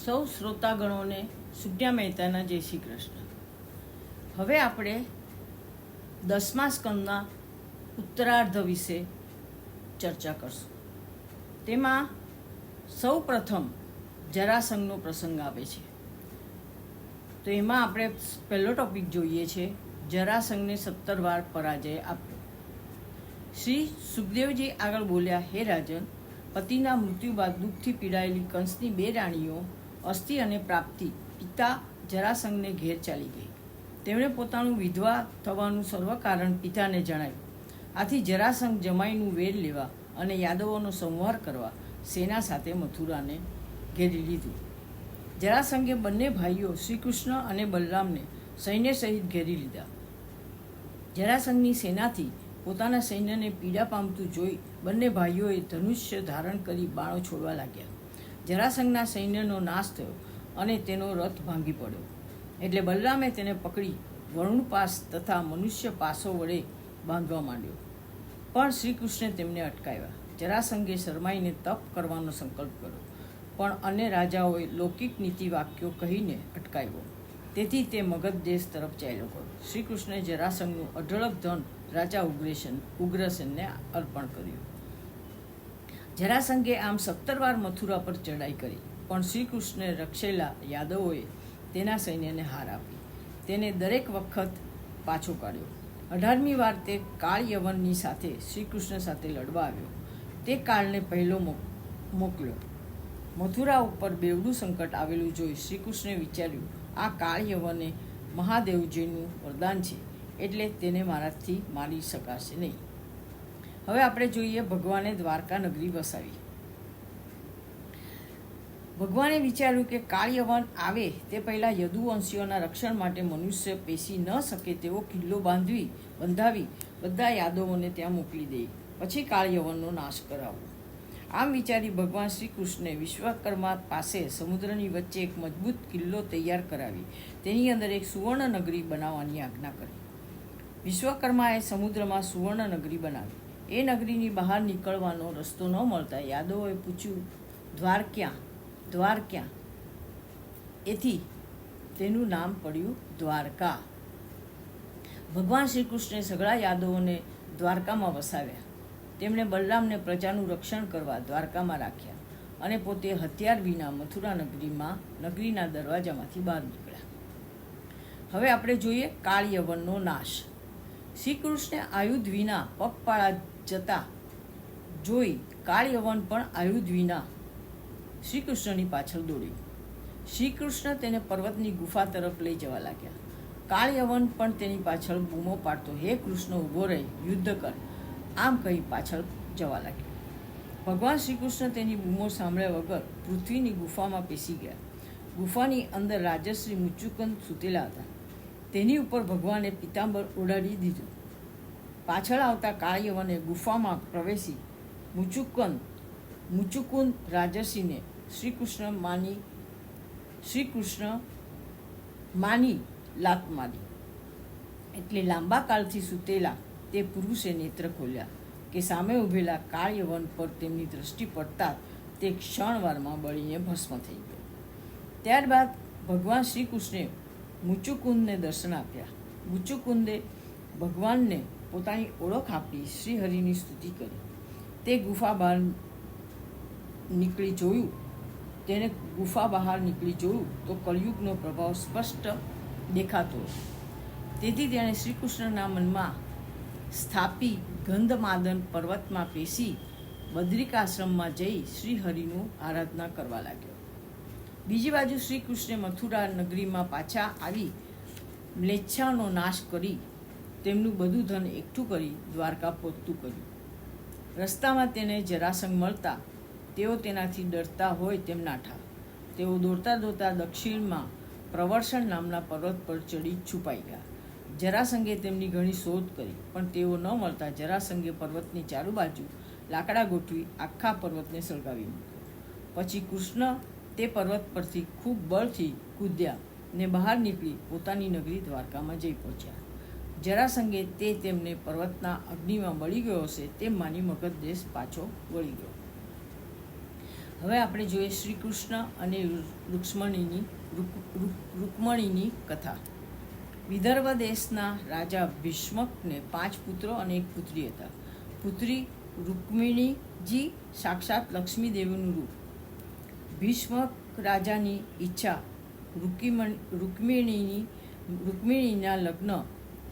સૌ શ્રોતાગણોને સુજ્ઞા મહેતાના જય શ્રી કૃષ્ણ. હવે આપણે 10મા સ્કંદના ઉત્તરાર્ધ વિશે ચર્ચા કરશું. તેમાં સૌ પ્રથમ જરાસંઘનો પ્રસંગ આવે છે. તો એમાં આપણે પહેલો ટોપિક જોઈએ છે, જરાસંઘને 17 વાર પરાજય આપ્યો. શ્રી સુખદેવજી આગળ બોલ્યા, હે રાજન, પતિના મૃત્યુ બાદ દુઃખથી પીડાયેલી કંસની 2 રાણીઓ અસ્થિ અને પ્રાપ્તિ પિતા જરાસંઘને ઘેર ચાલી ગઈ. તેમણે પોતાનું વિધવા થવાનું સર્વ કારણ પિતાને જણાવ્યું. આથી જરાસંઘ જમાઈનું વેર લેવા અને યાદવોનો સંહાર કરવા સેના સાથે મથુરાને ઘેરી લીધું. જરાસંઘે બંને ભાઈઓ શ્રીકૃષ્ણ અને બલરામને સૈન્ય સહિત ઘેરી લીધા. જરાસંઘની સેનાથી પોતાના સૈન્યને પીડા પામતું જોઈ બંને ભાઈઓએ ધનુષ્ય ધારણ કરી બાણો છોડવા લાગ્યા. જરાસંઘના સૈન્યનો નાશ થયો અને તેનો રથ ભાંગી પડ્યો. એટલે બલરામે તેને પકડી વરુણ પાસ તથા મનુષ્ય પાસો વડે બાંધવા માંડ્યો. પણ શ્રીકૃષ્ણે તેમને અટકાવ્યા. જરાસંઘે શરમાઈને તપ કરવાનો સંકલ્પ કર્યો, પણ અન્ય રાજાઓએ લૌકિક નીતિ વાક્યો કહીને અટકાવ્યો. તેથી તે મગધ દેશ તરફ ચાલ્યો ગયો. શ્રીકૃષ્ણે જરાસંઘનું અઢળક ધન રાજા ઉગ્રસેનને અર્પણ કર્યું. જરાસંઘે આમ 17 વાર મથુરા પર ચડાઈ કરી, પણ શ્રીકૃષ્ણે રક્ષેલા યાદવોએ તેના સૈન્યને હાર આપી. તેને દરેક વખત પાછો કાઢ્યો. 18મી વાર તે કાળ યવનની સાથે શ્રીકૃષ્ણ સાથે લડવા આવ્યો. તે કાળને પહેલો મોકલ્યો. મથુરા ઉપર બેવડું સંકટ આવેલું જોઈ શ્રીકૃષ્ણે વિચાર્યું, આ કાળ યવને મહાદેવજીનું વરદાન છે, એટલે તેને મારાથી મારી શકાશે નહીં. હવે આપણે જોઈએ, ભગવાને દ્વારકા નગરી વસાવી. ભગવાને વિચાર્યું કે કાળ યવન આવે તે પહેલાં યદુવંશીઓના રક્ષણ માટે મનુષ્ય પેસી ન શકે તેવો કિલ્લો બંધાવી બધા યાદવોને ત્યાં મોકલી દે, પછી કાળ યવનનો નાશ કરાવવો. આમ વિચારી ભગવાન શ્રી કૃષ્ણે વિશ્વકર્મા પાસે સમુદ્રની વચ્ચે એક મજબૂત કિલ્લો તૈયાર કરાવી તેની અંદર એક સુવર્ણ નગરી બનાવવાની આજ્ઞા કરી. વિશ્વકર્માએ સમુદ્રમાં સુવર્ણ નગરી બનાવી. એ નગરીની બહાર નીકળવાનો રસ્તો ન મળતા યાદવોએ પૂછ્યું, દ્વાર ક્યાં? એથી તેનું નામ પડ્યું દ્વારકા. ભગવાન શ્રી કૃષ્ણે સઘળા યાદવોને દ્વારકામાં વસાવ્યા. તેમણે બલરામને પ્રજાનું રક્ષણ કરવા દ્વારકામાં રાખ્યા અને પોતે હથિયાર વિના મથુરા નગરીના દરવાજામાંથી બહાર નીકળ્યા. હવે આપણે જોઈએ કાળ યવનનો નાશ. શ્રી કૃષ્ણે આયુધ વિના પગપાળા જતા જોઈ કાળ યવન પણ આયુધ વિના શ્રી કૃષ્ણની પાછળ દોડ્યું. શ્રી કૃષ્ણ તેને પર્વતની ગુફા તરફ લઈ જવા લાગ્યા. કાળ યવન પણ તેની પાછળ બૂમો પાડતો, હે કૃષ્ણ, ઊભો રહી, યુદ્ધ કર, આમ કહી પાછળ જવા લાગ્યો. ભગવાન શ્રી કૃષ્ણ તેની બૂમો સાંભળ્યા વગર પૃથ્વીની ગુફામાં પેસી ગયા. ગુફાની અંદર રાજશ્રી મુચુકુંદ સૂતેલા હતા. તેની ઉપર ભગવાને પિતાંબર ઓઢાડી દીધું. પાછળ આવતા કાળ યવને ગુફામાં પ્રવેશી મુચુકુંદ રાજર્ષિને શ્રી કૃષ્ણ માની લાત મારી. એટલે લાંબા કાળથી સૂતેલા તે પુરુષે નેત્ર ખોલ્યા કે સામે ઊભેલા કાળ યવન પર તેમની દ્રષ્ટિ પડતા તે ક્ષણવારમાં બળીને ભસ્મ થઈ ગયો. ત્યારબાદ ભગવાન શ્રી કૃષ્ણે મુચુકુંદને દર્શન આપ્યા. મુચુકુંદે ભગવાનને પોતાની ઓળખ આપી શ્રીહરિની સ્તુતિ કરી. તે ગુફા બહાર નીકળી જોયું તો કળિયુગનો પ્રભાવ સ્પષ્ટ દેખાતો. તેથી તેણે શ્રી કૃષ્ણના મનમાં સ્થાપી ગંધમાદન પર્વતમાં પેસી બદ્રિકાશ્રમમાં જઈ શ્રીહરિનું આરાધના કરવા લાગ્યો. બીજી બાજુ શ્રી કૃષ્ણે મથુરા નગરીમાં પાછા આવી મ્લેચ્છાનો નાશ કરી તેમનું બધું ધન એકઠું કરી દ્વારકા પહોંચતું કર્યું. રસ્તામાં તેને જરાસંઘ મળતા તેઓ તેનાથી ડરતા હોય તેમ નાઠા. તેઓ દોડતા દક્ષિણમાં પ્રવર્ષણ નામના પર્વત પર ચડી છુપાઈ ગયા. જરાસંઘે તેમની ઘણી શોધ કરી, પણ તેઓ ન મળતા જરાસંઘે પર્વતની ચારે બાજુ લાકડા ગોઠવી આખા પર્વતને સળગાવી મૂક્યો. પછી કૃષ્ણ તે પર્વત પરથી ખૂબ બળથી કૂદ્યા ને બહાર નીકળી પોતાની નગરી દ્વારકામાં જઈ પહોંચ્યા. જરાસંઘે તે તેમને પર્વતના અગ્નિમાં બળી ગયો હશે તેમ માની મગધ દેશ પાછો વળી ગયો. હવે આપણે જોઈએ શ્રી કૃષ્ણ અને રૂકમણીની કથા. વિદર્ભ દેશના રાજા ભીષ્મકને 5 પુત્રો અને 1 પુત્રી હતા. પુત્રી રૂકમિણીજી સાક્ષાત લક્ષ્મી દેવીનું રૂપ. ભીષ્મક રાજાની ઈચ્છા રૂકમિણીના લગ્ન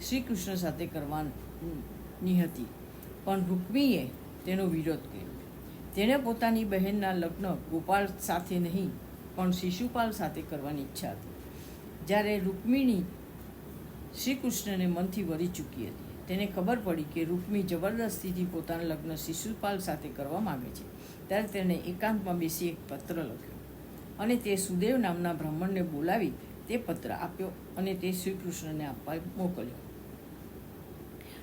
શ્રી કૃષ્ણ સાથે કરવાની હતી, પણ રૂકમીએ તેનો વિરોધ કર્યો. તેણે પોતાની બહેનના લગ્ન ગોપાલ સાથે નહીં પણ શિશુપાલ સાથે કરવાની ઈચ્છા હતી. જ્યારે રૂકમિણી શ્રી કૃષ્ણને મનથી વરી ચૂકી હતી, તેને ખબર પડી કે રૂકમી જબરદસ્તીથી પોતાના લગ્ન શિશુપાલ સાથે કરવા માગે છે, ત્યારે તેણે એકાંતમાં બેસી એક પત્ર લખ્યો અને તે સુદેવ નામના બ્રાહ્મણને બોલાવી તે પત્ર આપ્યો અને તે શ્રી કૃષ્ણને આપવા મોકલ્યો.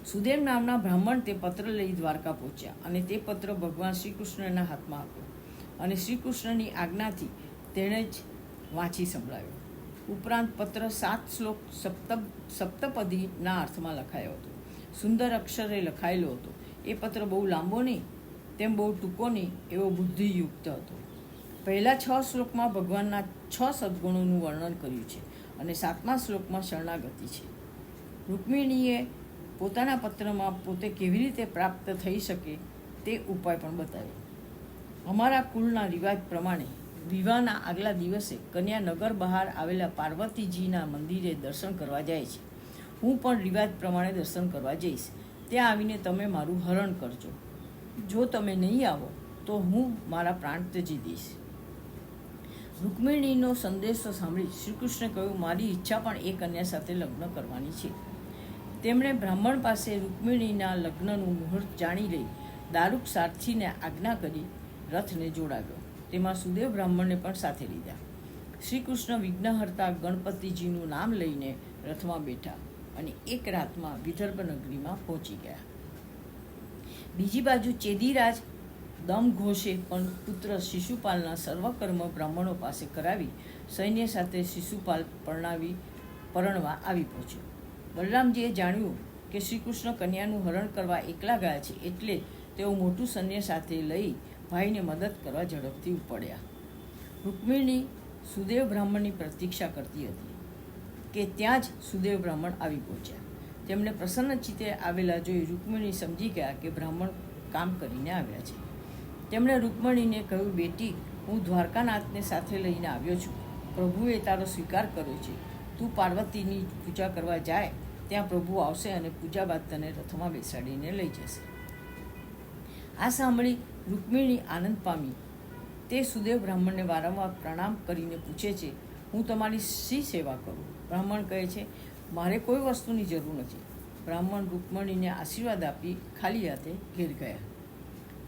સુદેવ નામના બ્રાહ્મણ તે પત્ર લઈ દ્વારકા પહોંચ્યા અને તે પત્ર ભગવાન શ્રી કૃષ્ણના હાથમાં આપ્યો અને શ્રી કૃષ્ણની આજ્ઞાથી તેણે જ વાંચી સંભળાવ્યો. ઉપરાંત પત્ર 7 શ્લોક સપ્તપદીના અર્થમાં લખાયો હતો. સુંદર અક્ષરે લખાયેલો હતો. એ પત્ર બહુ લાંબો નહીં તેમ બહુ ટૂંકો નહીં એવો બુદ્ધિયુક્ત હતો. પહેલા 6 શ્લોકમાં ભગવાનના 6 સદ્ગુણોનું વર્ણન કર્યું છે અને 7મા શ્લોકમાં શરણાગતિ છે. રૂકમિણીએ પોતાના પત્રમાં પોતે કેવી રીતે પ્રાપ્ત થઈ શકે તે ઉપાય પણ બતાવ્યો. અમારા કુળના રિવાજ પ્રમાણે વિવાહના આગલા દિવસે કન્યા નગર બહાર આવેલા પાર્વતીજીના મંદિરે દર્શન કરવા જાય છે. હું પણ રિવાજ પ્રમાણે દર્શન કરવા જઈશ. ત્યાં આવીને તમે મારું હરણ કરજો. જો તમે નહીં આવો તો હું મારા પ્રાણ ત્યજી દઈશ. રૂકમિણીનો સંદેશો સાંભળી શ્રી કૃષ્ણે કહ્યું, મારી ઈચ્છા પણ એ કન્યા સાથે લગ્ન કરવાની છે. તેમણે બ્રાહ્મણ પાસે રૂકમિણીના લગ્નનું મુહૂર્ત જાણી લઈ દારૂક સારથીને આજ્ઞા કરી રથને જોડાવ્યો. તેમાં સુદેવ બ્રાહ્મણને પણ સાથે લીધા. શ્રી કૃષ્ણ વિઘ્નહર્તા ગણપતિજીનું નામ લઈને રથમાં બેઠા અને એક રાતમાં વિદર્ભ નગરીમાં પહોંચી ગયા. બીજી બાજુ ચેદીરાજ દમઘોષે પણ પુત્ર શિશુપાલના સર્વકર્મ બ્રાહ્મણો પાસે કરાવી સૈન્ય સાથે શિશુપાલ પરણવા આવી પહોંચ્યો. બલરામજીએ જાણ્યું કે શ્રી કૃષ્ણ કન્યાનું હરણ કરવા એકલા ગયા છે, એટલે તેઓ મોટું સૈન્ય સાથે લઈ ભાઈને મદદ કરવા ઝડપથી ઉપડ્યા. રૂકમિણી સુદેવ બ્રાહ્મણની પ્રતીક્ષા કરતી હતી કે ત્યાં જ સુદેવ બ્રાહ્મણ આવી પહોંચ્યા. તેમણે પ્રસન્ન ચિત્તે આવેલા જોઈ રૂકમિણી સમજી ગયા કે બ્રાહ્મણ કામ કરીને આવ્યા છે. તેમણે રૂકમિણીને કહ્યું, બેટી, હું દ્વારકાનાથને સાથે લઈને આવ્યો છું. પ્રભુએ તારો સ્વીકાર કર્યો છે. તું પાર્વતીની પૂજા કરવા જાય ત્યાં પ્રભુ આવશે અને પૂજા બાદ તને રથમાં બેસાડીને લઈ જશે. આ સાંભળી રૂકમિણી આનંદ પામી. તે સુદેવ બ્રાહ્મણને વારંવાર પ્રણામ કરીને પૂછે છે, હું તમારી શી સેવા કરું? બ્રાહ્મણ કહે છે, મારે કોઈ વસ્તુની જરૂર નથી. બ્રાહ્મણ રૂકમિણીને આશીર્વાદ આપી ખાલી હાથે ઘેર ગયા.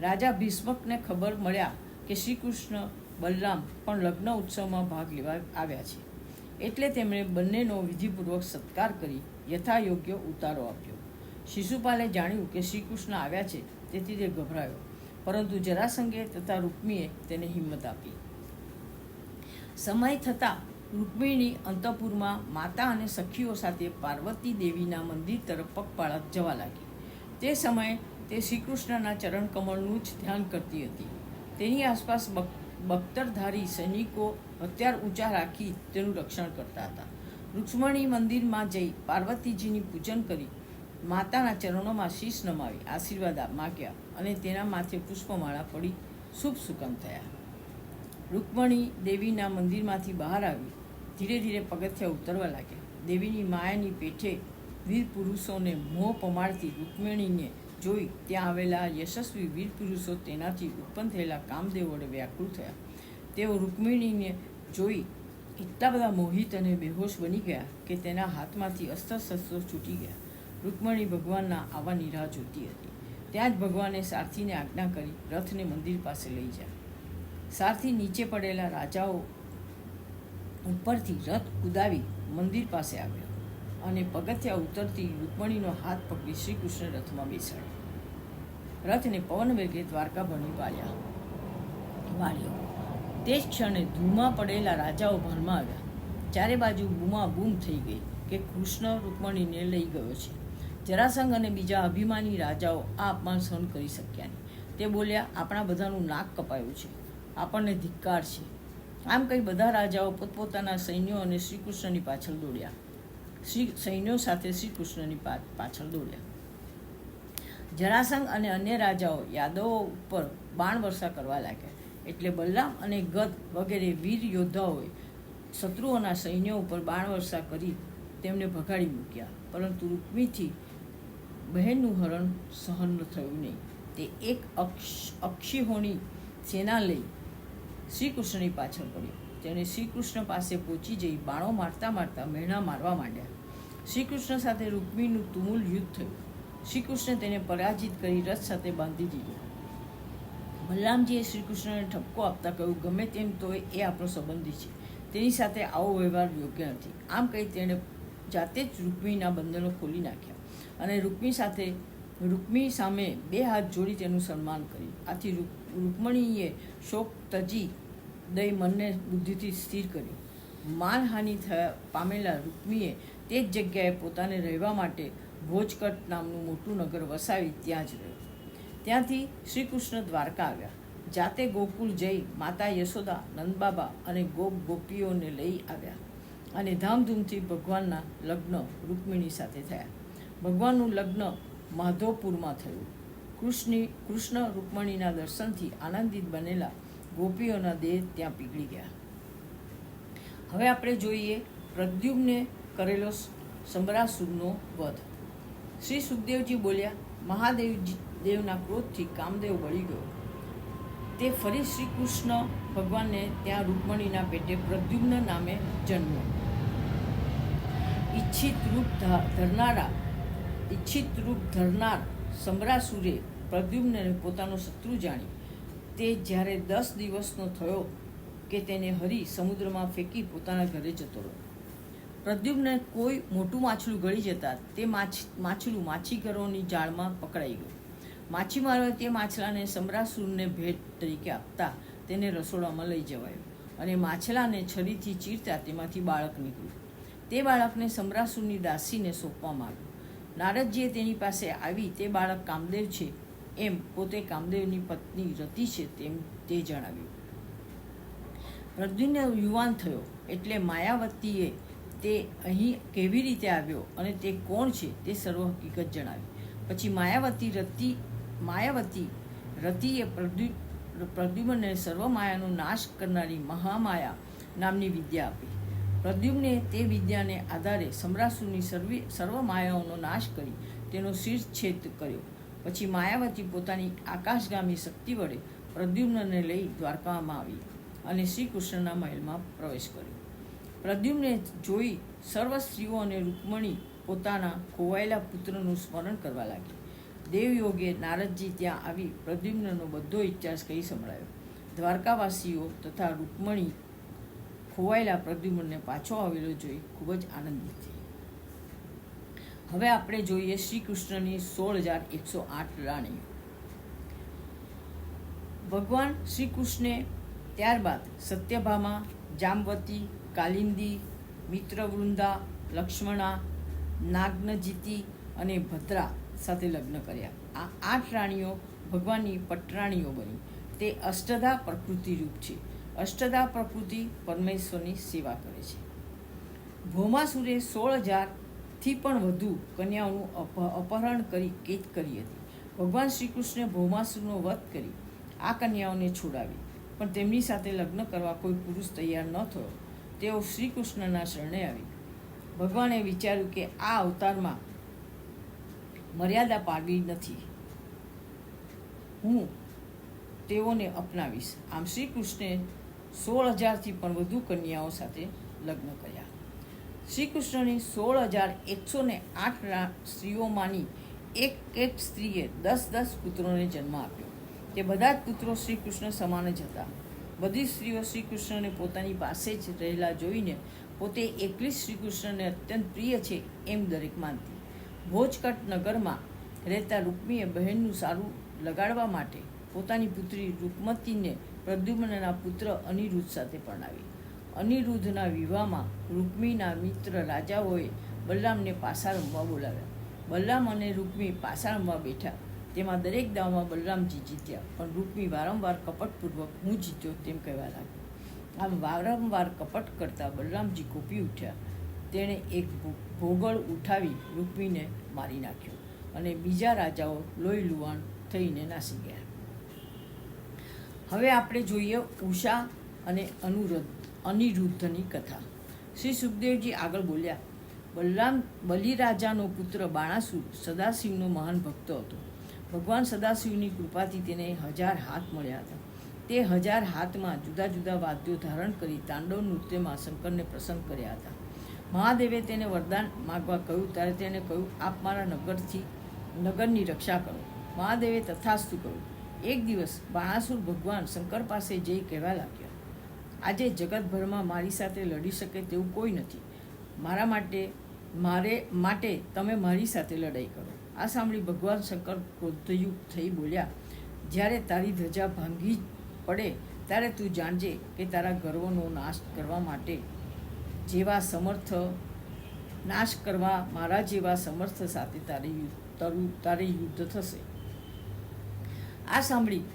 રાજા ભીષ્મકને ખબર મળ્યા કે શ્રી કૃષ્ણ બલરામ પણ લગ્ન ઉત્સવમાં ભાગ લેવા આવ્યા છે, એટલે તેમણે બંનેનો વિધિપૂર્વક સત્કાર કરી યથાયોગ્ય ઉતારો આપ્યો. શિશુપાલે જાણ્યું કે શ્રી કૃષ્ણ આવ્યા છે, તેથી તે ગભરાયો, પરંતુ જરાસંઘે તથા રૂકમીએ તેને હિંમત આપી. સમય થતાં રૂકમિણી અંતઃપુરમાં માતા અને સખીઓ સાથે પાર્વતી દેવીના મંદિર તરફ પગપાળા જવા લાગી. તે સમયે તે શ્રી કૃષ્ણના ચરણકમળનું જ ધ્યાન કરતી હતી. તેની આસપાસ બખ્તરધારી સૈનિકો હથિયાર ઊંચા રાખી તેનું રક્ષણ કરતા હતા. રૂક્ષ્મણી મંદિરમાં જઈ પાર્વતીજીની પૂજન કરી માતાના ચરણોમાં શીશ નમાવી આશીર્વાદ માગ્યા અને તેના માથે પુષ્પમાળા પડી શુભ સુકન થયા. રૂકમણી દેવીના મંદિરમાંથી બહાર આવી ધીરે ધીરે પગથિયા ઉતરવા લાગ્યા. દેવીની માયાની પેઠે વીર પુરુષોને મોહ પમાડતી રૂકમિણીને જોઈ ત્યાં આવેલા યશસ્વી વીર પુરુષો તેનાથી ઉત્પન્ન થયેલા કામદેવ વડે વ્યાકુળ થયા. તેઓ રૂકમિણીને જોઈ એટલા બધા મોહિત અને બેહોશ બની ગયા કે તેના હાથમાંથી અસ્ત્ર-શસ્ત્રો છૂટી ગયા. રૂકમણી ભગવાનના આવવાની રાહ જોતી હતી. ત્યાં જ ભગવાને સારથીને આજ્ઞા કરી રથને મંદિર પાસે લઈ જાય. સારથી નીચે પડેલા રાજાઓ ઉપરથી રથ કુદાવી મંદિર પાસે આવ્યો અને પગથિયા ઉતરતી રૂકમણીનો હાથ પકડી શ્રી કૃષ્ણ રથમાં બેસાડ્યો. રથને પવન વેગે દ્વારકા ભણી વાળ્યો. તે જ ક્ષણે ધૂળમાં પડેલા રાજાઓ ભરમાં આવ્યા. ચારે બાજુ બૂમા બૂમ થઈ ગઈ કે કૃષ્ણ રૂકમણીને લઈ ગયો છે. જરાસંઘ અને બીજા અભિમાની રાજાઓ આ અપમાન સહન કરી શક્યા નહીં. તે બોલ્યા, આપણા બધાનું નાક કપાયું છે. આપણને ધિક્કાર છે. આમ કહી બધા રાજાઓ પોતપોતાના સૈન્યો અને શ્રી કૃષ્ણની પાછળ દોડ્યા. સૈન્યો સાથે શ્રી કૃષ્ણની પાછળ દોડ્યા. જરાસંઘ અને અન્ય રાજાઓ યાદવો ઉપર બાણ વર્ષા કરવા લાગ્યા. એટલે બલરામ અને ગદ વગેરે વીર યોદ્ધાઓએ શત્રુઓના સૈન્યો ઉપર બાણ વર્ષા કરી તેમને ભગાડી મૂક્યા. પરંતુ રૂક્મીથી બહેનનું હરણ સહન થયું નહીં. તે એક અક્ષિહોણી સેના લઈ શ્રી કૃષ્ણની પાછળ પડ્યો. તેણે શ્રી કૃષ્ણ પાસે પહોંચી જઈ બાણો મારતા મારતા મહેણા મારવા માંડ્યા. શ્રી કૃષ્ણ સાથે રૂક્મીનું તુમુલ યુદ્ધ થયું. શ્રી કૃષ્ણે તેને પરાજિત કરી રથ સાથે બાંધી દીધો. બલરામજીએ શ્રી કૃષ્ણને ઠપકો આપતા કહ્યું, ગમે તેમ તો એ આપણો સંબંધી છે, તેની સાથે આવો વ્યવહાર યોગ્ય નથી. આમ કહી તેણે જાતે જ રૂક્મીના બંધનો ખોલી નાખ્યા અને રૂક્મી સામે બે હાથ જોડી તેનું સન્માન કર્યું. આથી રૂક્મણીએ શોક તજી દઈ મનને બુદ્ધિથી સ્થિર કર્યું. માનહાનિ પામેલા રૂક્મીએ તે જ જગ્યાએ પોતાને રહેવા માટે ભોજકટ નામનું મોટું નગર વસાવી ત્યાં જ રહ્યો. ત્યાંથી શ્રી કૃષ્ણ દ્વારકા આવ્યા. જાતે ગોકુળ જઈ માતા યશોદા, નંદબાબા અને ગોપીઓને લઈ આવ્યા અને ધામધૂમથી ભગવાનના લગ્ન રૂક્મિણી સાથે થયા. ભગવાનનું લગ્ન માધવપુરમાં થયું. કૃષ્ણ રૂક્મણીના દર્શનથી આનંદિત બનેલા ગોપીઓના દેહ ત્યાં પીગળી ગયા. હવે આપણે જોઈએ પ્રદ્યુમ્ને કરેલો સંબરાસુરનો વધ. શ્રી સુખદેવજી બોલ્યા, મહાદેવના ક્રોધથી કામદેવ બળી ગયો. તે ફરી શ્રી કૃષ્ણ ભગવાનને ત્યાં રૂક્મણીના પેટે પ્રદ્યુમ્ન નામે જન્મ્યો. ઈચ્છિત રૂપ ધરનાર સંબરાસુરે પ્રદ્યુમ્નને પોતાનો શત્રુ જાણી તે જ્યારે 10 દિવસનો થયો કે તેને હરી સમુદ્રમાં ફેંકી પોતાના ઘરે જતો રહ્યો. પ્રદ્યુમ્નને કોઈ મોટું માછલું ગળી જતા તે માછલું માછીગરોની જાળમાં પકડાઈ ગયું. માછીમારોએ તે માછલાને સંબરાસુરને ભેટ તરીકે આપતા તેને રસોડામાં લઈ જવાયો અને માછલાને છરીથી ચીરતા તેમાંથી બાળક નીકળ્યું. તે બાળકને સંબરાસુરની દાસીને સોંપવામાં આવ્યું. નારદજીએ તેની પાસે આવી તે બાળક કામદેવ છે એમ પોતે કામદેવની પત્ની રતિ છે તેમ તે જણાવ્યું. પ્રદ્યુમ્ન યુવાન થયો એટલે માયાવતીએ તે અહીં કેવી રીતે આવ્યો અને તે કોણ છે તે સર્વ હકીકત જણાવી. પછી માયાવતી રતિએ પ્રદ્યુમ્નને સર્વ માયાનો નાશ કરનારી મહામાયા નામની વિદ્યા આપી. પ્રદ્યુમ્ને તે વિદ્યાને આધારે સંબરાસુરની સર્વ માયાઓનો નાશ કરી તેનો શિરચ્છેદ કર્યો. પછી માયાવતી પોતાની આકાશગામી શક્તિ વડે પ્રદ્યુમ્નને લઈ દ્વારકામાં આવી અને શ્રી કૃષ્ણના મહેલમાં પ્રવેશ કર્યો. પ્રદ્યુમ્ને જોઈ સર્વ સ્ત્રીઓ અને રૂક્મણી પોતાના ખોવાયેલા પુત્રનું સ્મરણ કરવા લાગી. દેવયોગે નારદજી ત્યાં આવી પ્રદ્યુમ્નનો બધો ઇતિહાસ કહી સંભળાયો. દ્વારકાવાસીઓ તથા રૂક્મણી ખોવાયેલા પ્રદ્યુમ્નને પાછો આવેલો જોઈ ખૂબ જ આનંદિત થઈ. હવે આપણે જોઈએ શ્રી કૃષ્ણની 16,108 રાણીઓ. ભગવાન શ્રી કૃષ્ણે ત્યારબાદ સત્યભામા, જામવતી, કાલિંદી, મિત્રવૃંદા, લક્ષ્મણા, નાગ્નજીતી અને ભદ્રા સાથે લગ્ન કર્યા. આ 8 રાણીઓ ભગવાનની પટરાણીઓ બની. તે અષ્ટધા પ્રકૃતિ રૂપ છે. અષ્ટધા પ્રકૃતિ પરમેશ્વરની સેવા કરે છે. ભૌમાસુરે 16,000થી પણ વધુ કન્યાઓનું અપહરણ કરી કેદ કરી હતી. ભગવાન શ્રી કૃષ્ણે ભૌમાસુરનો વધ કરી આ કન્યાઓને છોડાવી, પણ તેમની સાથે લગ્ન કરવા કોઈ પુરુષ તૈયાર ન થયો. તેઓ શ્રી કૃષ્ણના શરણે આવી. ભગવાને વિચાર્યું કે આ અવતારમાં મર્યાદા પાડવી નથી, હું તેઓને અપનાવીશ. આમ શ્રી કૃષ્ણે 16,000થી પણ વધુ કન્યાઓ સાથે લગ્ન કર્યા. શ્રી કૃષ્ણની 16,108 સ્ત્રીઓમાંની એક સ્ત્રીએ 10 પુત્રોને જન્મ આપ્યો. તે બધા જ પુત્રો શ્રી કૃષ્ણ સમાન જ હતા. બધી સ્ત્રીઓ શ્રી કૃષ્ણને પોતાની પાસે જ રહેલા જોઈને પોતે એકલી શ્રી કૃષ્ણને અત્યંત પ્રિય છે એમ દરેક માનતી. ભોજકટ નગરમાં રહેતા રૂક્મીએ બહેનનું સારું લગાડવા માટે પોતાની પુત્રી રૂકમતીને પ્રદ્યુમ્નના પુત્ર અનિરુદ્ધ સાથે પરણાવી. અનિરુદ્ધના વિવાહમાં રૂક્મીના મિત્ર રાજાઓએ બલરામને પાસા રમવા બોલાવ્યા. બલરામ અને રૂક્મી પાસા રમવા બેઠા તેમાં દરેક દાવમાં બલરામજી જીત્યા, પણ રૂકમી વારંવાર કપટપૂર્વક હું જીત્યો તેમ કહેવા લાગ્યો. આમ વારંવાર કપટ કરતા બલરામજી કોપી ઉઠ્યા. તેણે એક ભોગળ ઉઠાવી રૂકમીને મારી નાખ્યો અને બીજા રાજાઓ લોહી લુહાણ થઈને નાસી ગયા. હવે આપણે જોઈએ ઉષા અને અનિરુદ્ધની કથા. શ્રી સુખદેવજી આગળ બોલ્યા, બલિરાજાનો પુત્ર બાણાસુર સદાશિવનો મહાન ભક્ત હતો. ભગવાન સદાશિવની કૃપાથી તેને 1000 હાથ મળ્યા હતા. તે 1000 હાથમાં જુદા જુદા વાદ્યો ધારણ કરી તાંડવ નૃત્યમાં શંકરને પ્રસન્ન કર્યા હતા. મહાદેવે તેને વરદાન માગવા કહ્યું ત્યારે તેણે કહ્યું, આપ મારા નગરની રક્ષા કરો. મહાદેવે તથાસ્તુ કહ્યું. એક દિવસ બાણાસુર ભગવાન શંકર પાસે જઈ કહેવા લાગ્યો, આજે જગતભરમાં મારી સાથે લડી શકે તેવું કોઈ નથી. મારે માટે તમે મારી સાથે લડાઈ કરો. આ સાંભળી ભગવાન શંકર ક્રોધયુક્ત થઈ બોલ્યા, જ્યારે તારી ધજા ભાંગી પડે ત્યારે તું જાણજે કે તારા ગર્વનો નાશ કરવા મારા જેવા સમર્થ સાથે તારે યુદ્ધ થશે. આ સાંભળી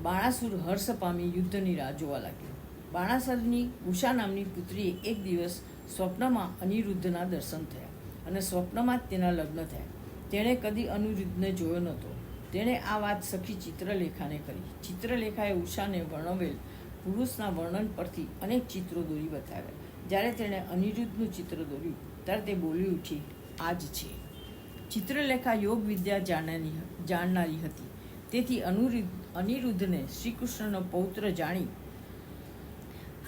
બાણાસુર હર્ષ પામી યુદ્ધની રાહ જોવા લાગ્યો. બાણાસુરની ઉષા નામની પુત્રીએ એક દિવસ સ્વપ્નમાં અનિરુદ્ધના દર્શન થયા અને સ્વપ્નમાં જ તેના લગ્ન થયા. તેણે કદી અનિરુદ્ધને જોયો નહોતો. તેણે આ વાત સખી ચિત્રલેખાને કરી. ચિત્રલેખાએ ઉષાને વર્ણવેલ પુરુષના વર્ણન પરથી અનેક ચિત્રો દોરી બતાવ્યા. જ્યારે તેણે અનિરુદ્ધનું ચિત્ર દોર્યું ત્યારે તે બોલી ઉઠી, આ જ છે. ચિત્રલેખા યોગ વિદ્યા જાણનારી હતી. તેથી અનિરુદ્ધને શ્રીકૃષ્ણનો પૌત્ર જાણી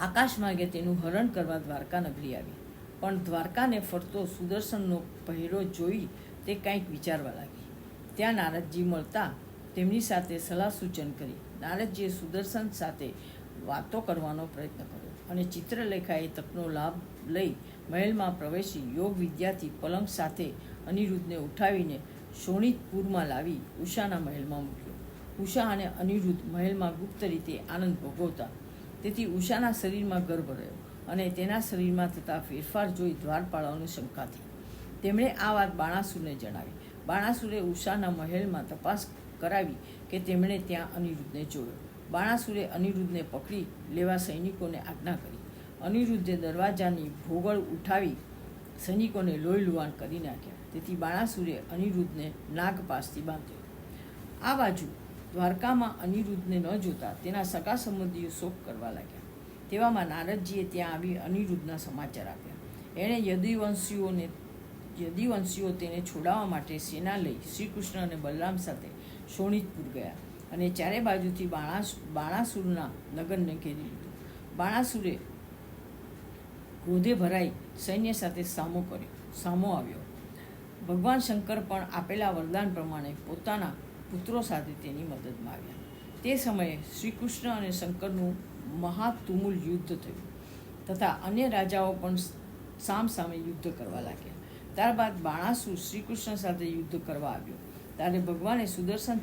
આકાશ માર્ગે તેનું હરણ કરવા દ્વારકા નગરી આવી. પણ દ્વારકાને ફરતો સુદર્શનનો પહેરો જોઈ તે કંઈક વિચારવા લાગી. ત્યાં નારદજી મળતા તેમની સાથે સલાહ સૂચન કરી. નારદજીએ સુદર્શન સાથે વાતો કરવાનો પ્રયત્ન કર્યો અને ચિત્રલેખાએ તકનો લાભ લઈ મહેલમાં પ્રવેશી યોગ વિદ્યાથી પલંગ સાથે અનિરુદ્ધને ઉઠાવીને શોણિતપુરમાં લાવી ઉષાના મહેલમાં મૂક્યો. ઉષા અને અનિરુદ્ધ મહેલમાં ગુપ્ત રીતે આનંદ ભોગવતા. તેથી ઉષાના શરીરમાં ગર્ભ રહ્યો અને તેના શરીરમાં થતા ફેરફાર જોઈ દ્વારપાળોને શંકા થઈ. તેમણે આ વાત બાણાસુરને જણાવી. બાણાસુરે ઉષાના મહેલમાં તપાસ કરાવી કે તેમણે ત્યાં અનિરુદ્ધને જોયો. બાણાસુરે અનિરુદ્ધને પકડી લેવા સૈનિકોને આજ્ઞા કરી. અનિરુદ્ધે દરવાજાની ભોગળ ઉઠાવી સૈનિકોને લોહી લુહાણ કરી નાખ્યા. તેથી બાણાસુરે અનિરુદ્ધને નાગપાસથી બાંધ્યો. આ બાજુ દ્વારકામાં અનિરુદ્ધને ન જોતા તેના સગા સંબંધીઓ શોક કરવા લાગ્યા. તેવામાં નારદજીએ ત્યાં આવી અનિરુદ્ધના સમાચાર આપ્યા. એણે યદુવંશીઓ તેને છોડાવવા માટે સેના લઈ શ્રીકૃષ્ણ અને બલરામ સાથે શોણિતપુર ગયા અને ચારે બાજુથી બાણાસુરના નગરને ઘેરી લીધું. બાણાસુરે ક્રોધે ભરાઈ સૈન્ય સાથે સામો આવ્યો. ભગવાન શંકર પણ આપેલા વરદાન પ્રમાણે પોતાના પુત્રો સાથે તેની મદદમાં આવ્યા. તે સમયે શ્રીકૃષ્ણ અને શંકરનું મહાતુમુલ યુદ્ધ થયું તથા અન્ય રાજાઓ પણ સામસામે યુદ્ધ કરવા લાગ્યા. ત્યારબાદ બાણાસુર શ્રીકૃષ્ણ સાથે યુદ્ધ કરવા આવ્યો ત્યારે ભગવાને સુદર્શન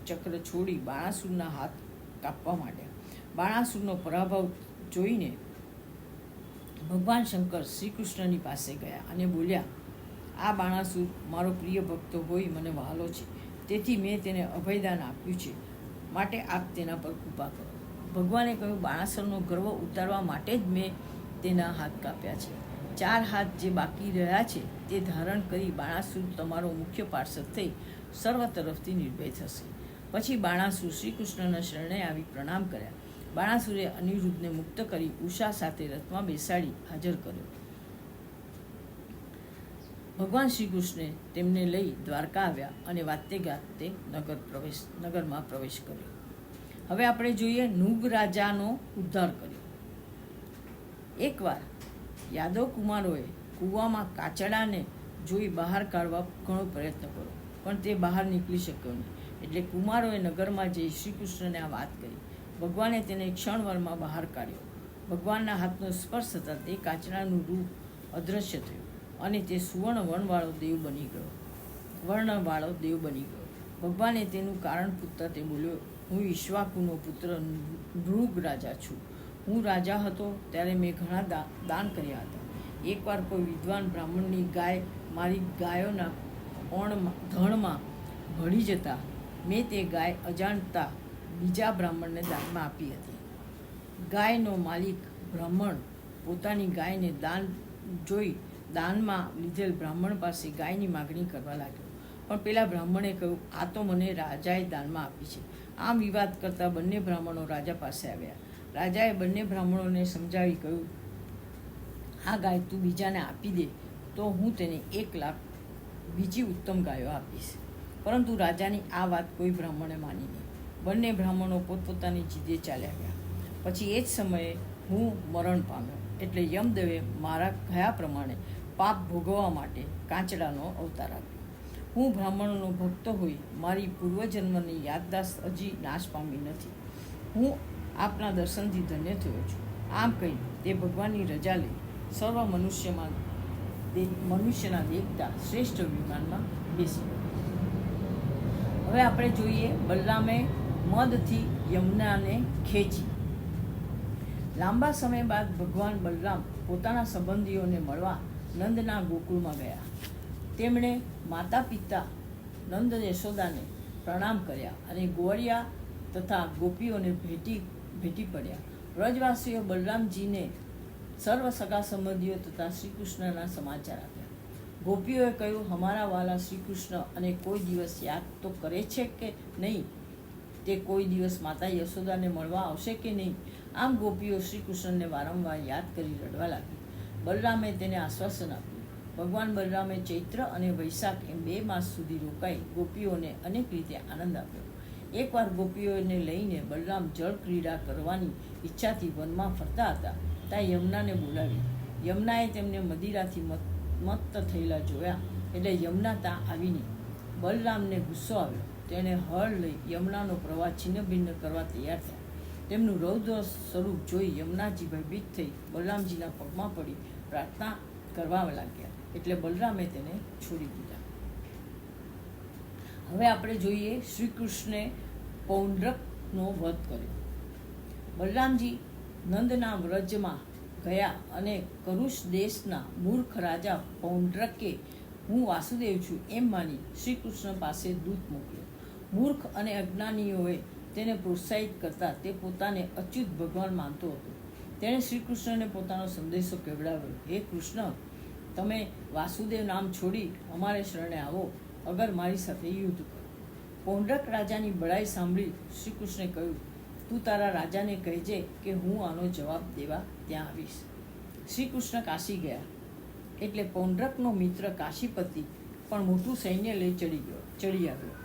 ચક્ર છોડી બાણાસુરના હાથ કાપવા માંડ્યા. બાણાસુરનો પરાભવ જોઈને ભગવાન શંકર શ્રીકૃષ્ણની પાસે ગયા અને બોલ્યા, આ બાણાસુર મારો પ્રિય ભક્ત હોઈ મને વહાલો છે. તેથી મેં તેને અભયદાન આપ્યું છે, માટે આપ તેના પર કૃપા કરો. ભગવાને કહ્યું, બાણાસુરનો ગર્વ ઉતારવા માટે જ મેં તેના હાથ કાપ્યા છે. 4 હાથ જે બાકી રહ્યા છે તે ધારણ કરી બાણાસુર તમારો મુખ્ય પાર્ષદ થઈ સર્વ તરફથી નિર્ભય થશે. પછી બાણાસુર શ્રીકૃષ્ણના શરણે આવી પ્રણામ કર્યા. બાણાસુરે અનિરુદ્ધને મુક્ત કરી ઉષા સાથે રથમાં બેસાડી હાજર કર્યો. ભગવાન શ્રીકૃષ્ણે તેમને લઈ દ્વારકા આવ્યા અને વાતે ગાતે નગરમાં પ્રવેશ કર્યો. હવે આપણે જોઈએ નૃગ રાજાનો ઉદ્ધાર કર્યો. એકવાર યાદવ કુમારોએ કૂવામાં કાચડાને જોઈ બહાર કાઢવા ઘણો પ્રયત્ન કર્યો, પણ તે બહાર નીકળી શક્યો નહીં. એટલે કુમારોએ નગરમાં જઈ શ્રીકૃષ્ણને આ વાત કરી. ભગવાને તેને ક્ષણવારમાં બહાર કાઢ્યો. ભગવાનના હાથનો સ્પર્શ થતાં તે કાચડાનું રૂપ અદૃશ્ય થયું અને તે સુવર્ણ વર્ણવાળો દેવ બની ગયો. ભગવાને તેનું કારણ પૂછતા તે બોલ્યો, હું ઈક્ષ્વાકુનો પુત્ર નૃગ રાજા છું. હું રાજા હતો ત્યારે મેં ઘણા દાન કર્યા હતા. એકવાર કોઈ વિદ્વાન બ્રાહ્મણની ગાય મારી ગાયોના ધણમાં ભળી જતા મેં તે ગાય અજાણતા બીજા બ્રાહ્મણને દાનમાં આપી હતી. ગાયનો માલિક બ્રાહ્મણ પોતાની ગાયને જોઈ દાનમાં લીધેલ બ્રાહ્મણ પાસે ગાયની માગણી કરવા લાગ્યો. પણ પેલા બ્રાહ્મણે કહ્યું, આ તો મને રાજાએ દાનમાં આપી છે. આમ વિવાદ કરતા બંને બ્રાહ્મણો રાજા પાસે આવ્યા. રાજાએ બંને બ્રાહ્મણોને સમજાવી કહ્યું, આ ગાય તું બીજાને આપી દે તો હું તેને 1 લાખ બીજી ઉત્તમ ગાયો આપીશ. પરંતુ રાજાની આ વાત કોઈ બ્રાહ્મણે માની નહીં. બંને બ્રાહ્મણો પોતપોતાની જીદે ચાલ્યા ગયા. પછી એ જ સમયે હું મરણ પામ્યો. એટલે યમદેવે મારા કયા પ્રમાણે પાપ ભોગવવા માટે કાંચડાનો અવતાર આપ્યો. હું બ્રાહ્મણોનો ભક્ત હોઈ મારી પૂર્વજન્મની યાદદાસ્ત હજી નાશ પામી નથી. હું આપના દર્શનથી ધન્ય થયો છું. આમ કહી તે ભગવાનની રજા લઈ સર્વ મનુષ્યના દેખતા શ્રેષ્ઠ વિમાનમાં બેસી ગયો. હવે આપણે જોઈએ બલરામે મદથી યમુનાને ખેંચી. લાંબા સમય બાદ ભગવાન બલરામ પોતાના સંબંધીઓને મળવા નંદના ગોકુળમાં ગયા. તેમણે માતા પિતા નંદ યશોદાને પ્રણામ કર્યા અને ગોવળિયા તથા ગોપીઓને ભેટી પડ્યા. વ્રજવાસીઓ બલરામજીને સર્વ સગા સંબંધીઓ તથા શ્રી કૃષ્ણના સમાચાર આપ્યા. ગોપીઓએ કહ્યું, અમારા વાલા શ્રી કૃષ્ણ અને કોઈ દિવસ યાદ તો કરે છે કે નહીં? તે કોઈ દિવસ માતા યશોદાને મળવા આવશે કે નહીં? આમ ગોપીઓ શ્રી કૃષ્ણને વારંવાર યાદ કરી રડવા લાગી. બલરામે તેને આશ્વાસન આપ્યું. ભગવાન બલરામે ચૈત્ર અને વૈશાખ એમ 2 માસ સુધી રોકાઈ ગોપીઓને અનેક રીતે આનંદ આપ્યો. એકવાર ગોપીઓને લઈને બલરામ જળ ક્રીડા કરવાની ઈચ્છાથી વનમાં ફરતા હતા. ત્યાં યમુનાને બોલાવી. યમુનાએ તેમને મદિરાથી મત્ત થયેલા જોયા એટલે યમુના ત્યાં આવીને બલરામને ગુસ્સો આવ્યો. તેણે હળ લઈ યમુનાનો પ્રવાહ છિન્ન ભિન્ન કરવા તૈયાર થયા. તેમનું રૌદ્ર સ્વરૂપ જોઈ યમુનાજી ભયભીત થઈ બલરામજીના પગમાં પડી પ્રાર્થના કરવા લાગ્યા. એટલે બલરામે તેને છોડી દીધા. હવે આપણે જોઈએ શ્રી કૃષ્ણે પૌંડ્રકનો વધ કર્યો. બલરામજી નંદના વ્રજમાં ગયા અને કરુષ દેશના મૂર્ખ રાજા પૌંડ્રકે હું વાસુદેવ છું એમ માની શ્રી કૃષ્ણ પાસે દૂત મોકલ્યો. મૂર્ખ અને અજ્ઞાનીઓએ તેને પ્રોત્સાહિત કરતા તે પોતાને અચ્યુત ભગવાન માનતો હતો. તેણે શ્રી કૃષ્ણને પોતાનો સંદેશો કહેવડાવ્યો, હે કૃષ્ણ, તમે વાસુદેવ નામ છોડી અમારે શરણે આવો, અગર મારી સાથે યુદ્ધ કરો. પૌંડ્રક રાજાની બડાઈ સાંભળી શ્રી કૃષ્ણે કહ્યું, તું તારા રાજાને કહેજે કે હું આનો જવાબ દેવા ત્યાં આવીશ. શ્રી કૃષ્ણ કાશી ગયા. એટલે પૌંડ્રકનો મિત્ર કાશીપતિ પણ મોટું સૈન્ય લઈ ચડી આવ્યો.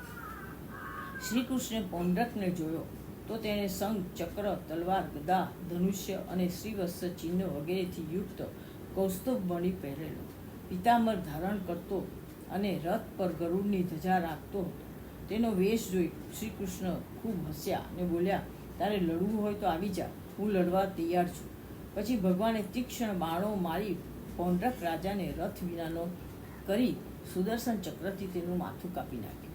શ્રી કૃષ્ણે પૌંડ્રકને જોયો તો તેણે શંખ, ચક્ર, તલવાર, ગદા, ધનુષ્ય અને શ્રીવત્સ ચિહ્ન વગેરેથી યુક્ત કૌસ્તુભ મણિ પહેરેલો, પિતાંબર ધારણ કરતો અને રથ પર ગરુડની ધજા રાખતો હતો. તેનો વેશ જોઈ શ્રી કૃષ્ણ ખૂબ હસ્યા અને બોલ્યા, તારે લડવું હોય તો આવી જા, હું લડવા તૈયાર છું. પછી ભગવાને તીક્ષ્ણ બાણો મારી પૌંડ્રક રાજાને રથ વિનાનો કરી સુદર્શન ચક્રથી તેનું માથું કાપી નાખ્યું.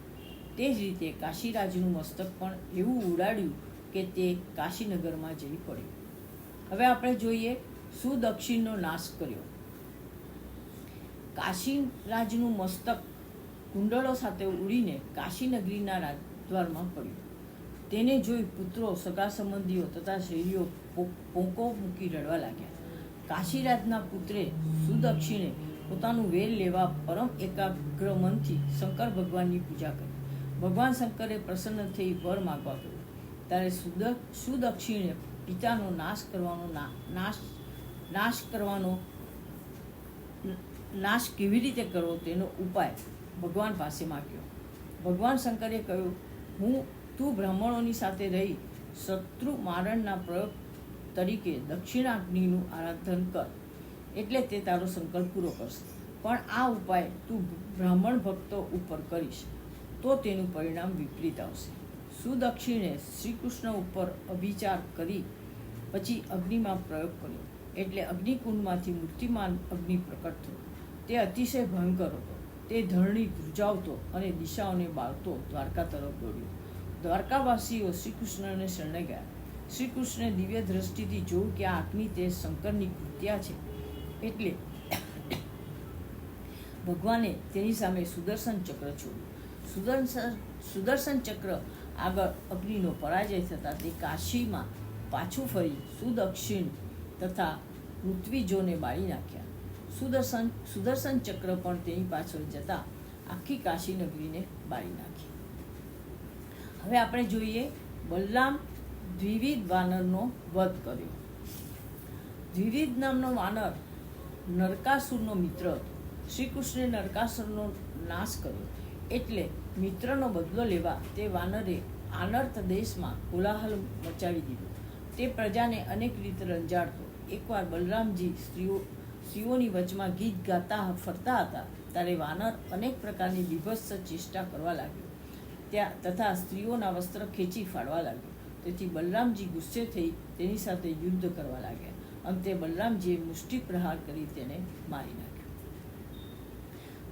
તે જ રીતે કાશીરાજનું મસ્તક પણ એવું ઉડાડ્યું કે તે કાશીનગરમાં જઈ પડ્યું. હવે આપણે જોઈએ સુદક્ષિણનો નાશ કર્યો. કાશીરાજનું મસ્તક કુંડળો સાથે ઉડીને કાશીનગરીના રાજદ્વારમાં પડ્યું. તેને જોઈ પુત્રો, સગા સંબંધીઓ તથા શેરીઓ પોંકો મૂકી રડવા લાગ્યા. કાશીરાજના પુત્રે સુદક્ષિણે પોતાનું વેર લેવા પરમ એકાગ્ર મનથી શંકર ભગવાનની પૂજા કરી. ભગવાન શંકરે પ્રસન્ન થઈ વર માગવા કહ્યું. ત્યારે સુદક્ષિણે પિતાનો નાશ કેવી રીતે કરવો તેનો ઉપાય ભગવાન પાસે માગ્યો. ભગવાન શંકરે કહ્યું, તું બ્રાહ્મણોની સાથે રહી શત્રુ મારણના પ્રયોગ તરીકે દક્ષિણાગ્નિનું આરાધન કર, એટલે તે તારો સંકલ્પ પૂરો કરશે. પણ આ ઉપાય તું બ્રાહ્મણ ભક્તો ઉપર કરીશ તો તેનું પરિણામ વિપરીત આવશે. સુદક્ષિણે શ્રી કૃષ્ણ ઉપર અભિચાર કરી પછી અગ્નિમાં પ્રયોગ કર્યો. એટલે અગ્નિકુંડમાંથી મૂર્તિમાન અગ્નિ પ્રકટ થયો. તે અતિશય ભયંકર હતો. તે ધરણી ધ્રુજાવતો અને દિશાઓને બાળતો દ્વારકા તરફ દોડ્યો. દ્વારકાવાસીઓ શ્રી કૃષ્ણને શરણે ગયા. શ્રી કૃષ્ણે દિવ્ય દ્રષ્ટિથી જોયું કે આ અગ્નિ તે શંકરની કૃત્યા છે. એટલે ભગવાને તેની સામે સુદર્શન ચક્ર છોડ્યું. સુદર્શન સુદર્શન ચક્ર આગળ અગ્નિનો પરાજય થતાં તે કાશીમાં પાછું ફરી સુદક્ષિણ તથા ઋત્વિજોને બાળી નાખ્યા. સુદર્શન ચક્ર પણ તેની પાછળ જતા આખી કાશી નગરીને બાળી નાખી. હવે આપણે જોઈએ બલરામ દ્વિવિધ વાનરનો વધ કર્યો. દ્વિવિધ નામનો વાનર નરકાસુરનો મિત્ર હતો. શ્રી કૃષ્ણે નરકાસુરનો નાશ કર્યો એટલે મિત્રનો બદલો લેવા તે વાનરે આનર્ત દેશમાં કોલાહલ મચાવી દીધો. તે પ્રજાને અનેક રીતે રંજાડતો. એકવાર બલરામજી સ્ત્રીઓની વચમાં ગીત ગાતા ફરતા હતા ત્યારે વાનર અનેક પ્રકારની બીભત્સ ચેષ્ટા કરવા લાગ્યો તથા સ્ત્રીઓના વસ્ત્ર ખેંચી ફાડવા લાગ્યો. તેથી બલરામજી ગુસ્સે થઈ તેની સાથે યુદ્ધ કરવા લાગ્યા. અંતે બલરામજીએ મુષ્ટિ પ્રહાર કરી તેને મારી નાખ્યો.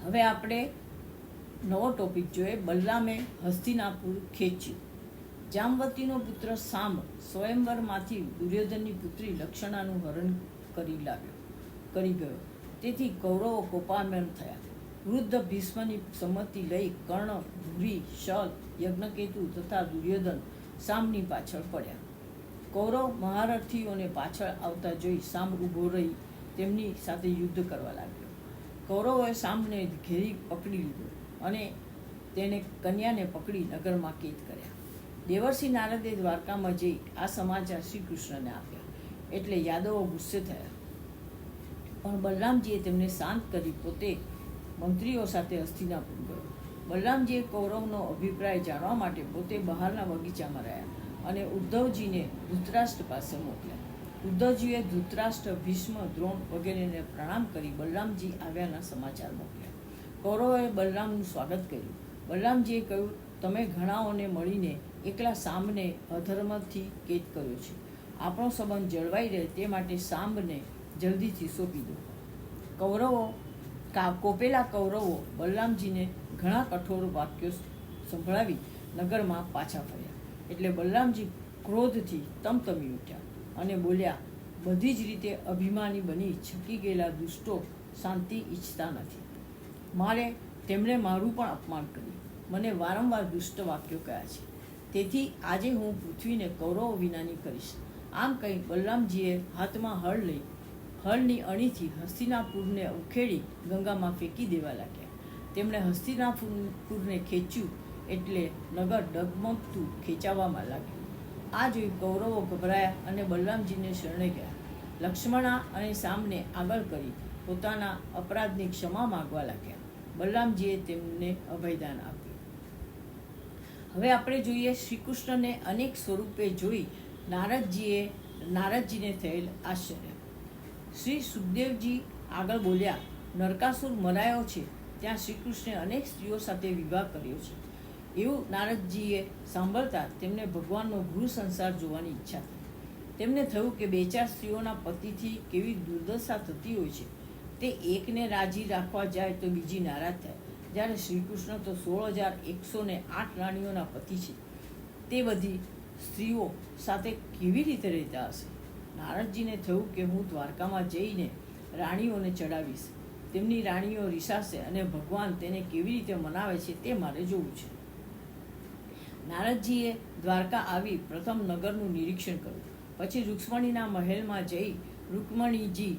હવે આપણે નવો ટોપિક જોઈએ. બલરામે હસ્તિનાપુર ખેંચ્યું. જામવતીનો પુત્ર સાંબ સ્વયંવરમાંથી દુર્યોધનની પુત્રી લક્ષણાનું હરણ કરી ગયો. તેથી કૌરવો કોપાયમાન થયા. વૃદ્ધ ભીષ્મની સંમતિ લઈ કર્ણ, ધુરી, શલ, યજ્ઞકેતુ તથા દુર્યોધન સાંબની પાછળ પડ્યા. કૌરવ મહારથીઓને પાછળ આવતા જોઈ સાંબ ઊભો રહી તેમની સાથે યુદ્ધ કરવા લાગ્યો. કૌરવોએ સાંબને ઘેરી પકડી લીધો અને તેને કન્યાને પકડી નગરમાં કેદ કર્યા. દેવર્ષિ નારદે દ્વારકામાં જઈ આ સમાચાર શ્રી કૃષ્ણને આપ્યા એટલે યાદવો ગુસ્સે થયા. પણ બલરામજીએ તેમને શાંત કરી પોતે મંત્રીઓ સાથે હસ્તિનાપુર ગયો. બલરામજીએ કૌરવનો અભિપ્રાય જાણવા માટે પોતે બહારના બગીચામાં રહ્યા અને ઉદ્ધવજીને ધૃતરાષ્ટ્ર પાસે મોકલ્યા. ઉદ્ધવજીએ ધૃતરાષ્ટ્ર, ભીષ્મ, દ્રોણ વગેરેને પ્રણામ કરી બલરામજી આવ્યાના સમાચાર મોકલ્યા. કૌરવોએ બલરામનું સ્વાગત કર્યું. બલરામજીએ કહ્યું, તમે ઘણાઓને મળીને એકલા સાંબને અધર્મથી કેદ કર્યો છે. આપણો સંબંધ જળવાઈ રહે તે માટે સાંબને જલ્દીથી સોંપી દો. કોપેલા કૌરવો બલરામજીને ઘણા કઠોર વાક્યો સંભળાવી નગરમાં પાછા ફર્યા. એટલે બલરામજી ક્રોધથી તમતમી ઉઠ્યા અને બોલ્યા, બધી જ રીતે અભિમાની બની છકી ગયેલા દુષ્ટો શાંતિ ઈચ્છતા નથી. તેમણે મારું પણ અપમાન કર્યું. મને વારંવાર દુષ્ટ વાક્યો કહ્યા છે. તેથી આજે હું પૃથ્વીને કૌરવો વિનાની કરીશ. આમ કહી બલરામજીએ હાથમાં હળ લઈ હળની અણીથી હસ્તિનાપુરને ઉખેડી ગંગામાં ફેંકી દેવા લાગ્યા. તેમણે હસ્તિનાપુરને ખેંચ્યું એટલે નગર ડગમગતું ખેંચાવામાં લાગ્યું. આ જોઈ કૌરવો ગભરાયા અને બલરામજીને શરણે ગયા. લક્ષ્મણા અને સામને આગળ કરી પોતાના અપરાધની ક્ષમા માગવા લાગ્યા. બલરામજીએ તેમને અભયદાન આપ્યું. હવે આપણે જોઈએ શ્રી કૃષ્ણને અનેક સ્વરૂપે જોઈ નારદજીને થયેલ આશ્ચર્ય. શ્રી સુખદેવજી આગળ બોલ્યા, નરકાસુર મરાયો છે ત્યાં શ્રી કૃષ્ણે અનેક સ્ત્રીઓ સાથે વિવાહ કર્યો છે. એવું નારદજીએ સાંભળતા તેમને ભગવાનનો ગૃહ સંસાર જોવાની ઈચ્છા થઈ. તેમને થયું કે 2-4 સ્ત્રીઓના પતિથી કેવી દુર્દશા થતી હોય છે. તે એકને રાજી રાખવા જાય તો બીજી નારાજ થાય. જ્યારે શ્રી કૃષ્ણ તો 16,108 રાણીઓના પતિ છે. તે બધી સ્ત્રીઓ સાથે કેવી રીતે રહેતા હશે? નારદજીને થયું કે હું દ્વારકામાં જઈને રાણીઓને ચડાવીશ. તેમની રાણીઓ રીસાશે અને ભગવાન તેને કેવી રીતે મનાવે છે તે મારે જોવું છે. નારદજીએ દ્વારકા આવી પ્રથમ નગરનું નિરીક્ષણ કર્યું. પછી રૂક્ષ્મણીના મહેલમાં જઈ રૂક્મણીજી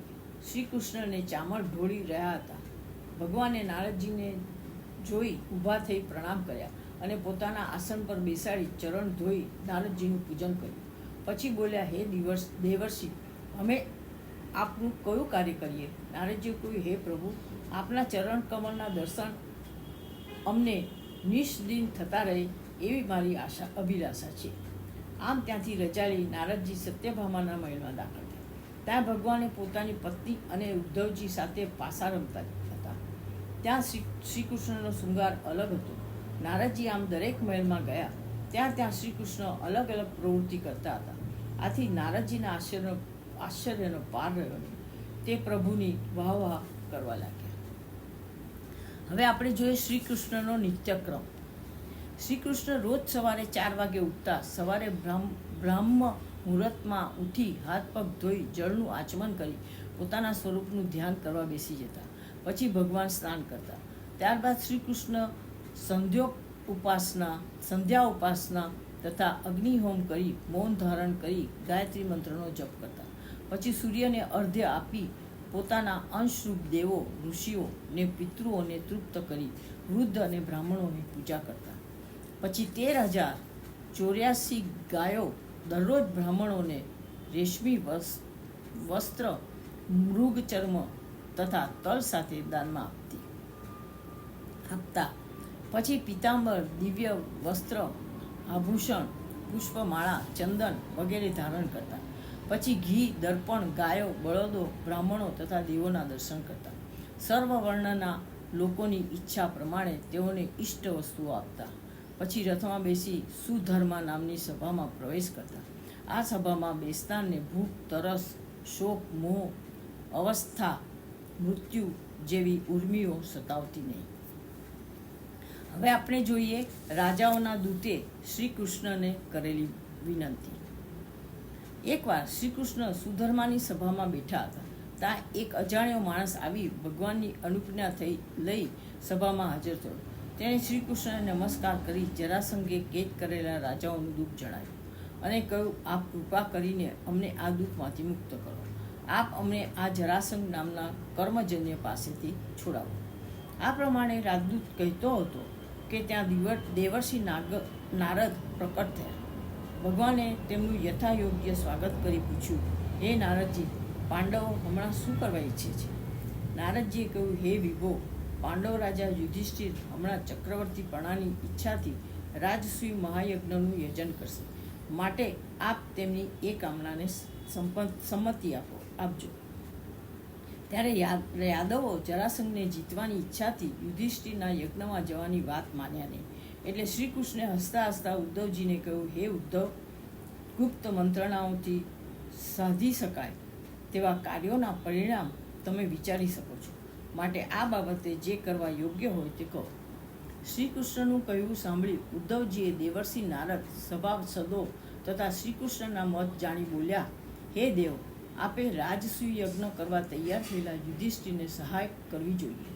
શ્રી કૃષ્ણને ચામર ઢોળી રહ્યા હતા. ભગવાને નારદજીને જોઈ ઊભા થઈ પ્રણામ કર્યા અને પોતાના આસન પર બેસાડી ચરણ ધોઈ નારદજીનું પૂજન કર્યું. પછી બોલ્યા, હે દેવર્ષિ, અમે આપનું કયું કાર્ય કરીએ? નારદજીએ કહ્યું, હે પ્રભુ, આપના ચરણ કમળના દર્શન અમને નિષ્દિન થતા રહે એવી મારી અભિલાષા છે. આમ ત્યાંથી રજા લઈ નારદજી સત્યભામાના મહેલમાં દાખલ થયા. ત્યાં ભગવાને પોતાની પત્ની અને ઉદ્ધવજી સાથે પાસા રમતા હતા. ત્યાં શ્રી કૃષ્ણનો શૃંગાર અલગ હતો. નારદજી આમ દરેક મહેલમાં ગયા ત્યાં શ્રી કૃષ્ણ અલગ અલગ પ્રવૃત્તિ કરતા હતા. આથી નારદજીના આશ્ચર્યનો પાર રહ્યો નહીં. તે પ્રભુની વાહ કરવા લાગ્યા. હવે આપણે જોઈએ શ્રી કૃષ્ણનો નિત્યક્રમ. શ્રી કૃષ્ણ રોજ સવારે 4 વાગે ઉઠતા. સવારે બ્રાહ્મ મુહૂર્તમાં ઉઠી હાથ પગ ધોઈ જળનું આચમન કરી પોતાના સ્વરૂપનું ધ્યાન કરવા બેસી જતા. પછી ભગવાન સ્નાન કરતા. ત્યારબાદ શ્રી કૃષ્ણ ઉપાસના, સંધ્યા ઉપાસના તથા અગ્નિહોમ કરી મૌન ધારણ કરી ગાયત્રી મંત્રનો જપ કરતા. પછી સૂર્યને અર્ધ્ય આપી પોતાના અંશરૂપ દેવો, ઋષિઓ ને પિતૃઓને તૃપ્ત કરી વૃદ્ધ અને બ્રાહ્મણોની પૂજા કરતા. પછી 13,084 ગાયો દરરોજ બ્રાહ્મણોને રેશમી વસ્ત્ર, મૃગ ચર્મ તથા તલ સાથે દાનમાં આપતા. પછી પિતાંબર, દિવ્ય વસ્ત્ર, આભૂષણ, પુષ્પમાળા, ચંદન વગેરે ધારણ કરતા. પછી ઘી, દર્પણ, ગાયો, બળદો, બ્રાહ્મણો તથા દેવોના દર્શન કરતા. સર્વ વર્ણના લોકોની ઈચ્છા પ્રમાણે તેઓને ઇષ્ટ વસ્તુઓ આપતા. પછી રથમાં બેસી સુધર્મા નામની સભામાં પ્રવેશ કરતા. આ સભામાં બેસતાને ભૂખ, તરસ, શોક, મોહ, અવસ્થા, મૃત્યુ જેવી ઉર્મિઓ સતાવતી નહીં. હવે આપણે જોઈએ રાજાઓના દૂતે શ્રી કૃષ્ણને કરેલી વિનંતી. એકવાર શ્રી કૃષ્ણ સુધર્માની સભામાં બેઠા હતા. ત્યાં એક અજાણ્યો માણસ આવી ભગવાનની અનુજ્ઞા લઈ સભામાં હાજર થયો. તેણે શ્રી કૃષ્ણને નમસ્કાર કરી જરાસંઘે કેદ કરેલા રાજાઓનું દુઃખ જણાવ્યું અને કહ્યું, આપ કૃપા કરીને અમને આ દુઃખમાંથી મુક્ત કરો. આપ અમને આ જરાસંઘ નામના કર્મજન્ય પાસેથી છોડાવો. આ પ્રમાણે રાજદૂત કહેતો હતો કે ત્યાં દેવર્ષિ નારદ પ્રકટ થયા. ભગવાને તેમનું યથાયોગ્ય સ્વાગત કરી પૂછ્યું, હે નારદજી, પાંડવો હમણાં શું કરવા ઈચ્છે છે? નારદજીએ કહ્યું, હે વિભો, પાંડવ રાજા યુધિષ્ઠિર હમણાં ચક્રવર્તી પણાની ઈચ્છાથી રાજસૂય મહાયજ્ઞનું યજન કરશે. માટે આપ તેમની એ કામનાને સંમતિ આપજો. ત્યારે યાદવો જરાસંઘને જીતવાની ઈચ્છાથી યુધિષ્ઠિરના યજ્ઞમાં જવાની વાત માન્યા નહીં. એટલે શ્રી કૃષ્ણે હસતા હસતા ઉદ્ધવજીને કહ્યું, હે ઉદ્ધવ, ગુપ્ત મંત્રણાઓથી સાધી શકાય તેવા કાર્યોના પરિણામ તમે વિચારી શકો છો. માટે આ બાબતે જે કરવા યોગ્ય હોય તે કહો. શ્રી કૃષ્ણનું કહ્યું સાંભળી ઉદ્ધવજીએ દેવર્ષિ નારદ, સભાસદો તથા શ્રી કૃષ્ણના મત જાણી બોલ્યા, હે દેવ, આપે રાજસૂય યજ્ઞ કરવા તૈયાર થયેલા યુધિષ્ઠિરને સહાય કરવી જોઈએ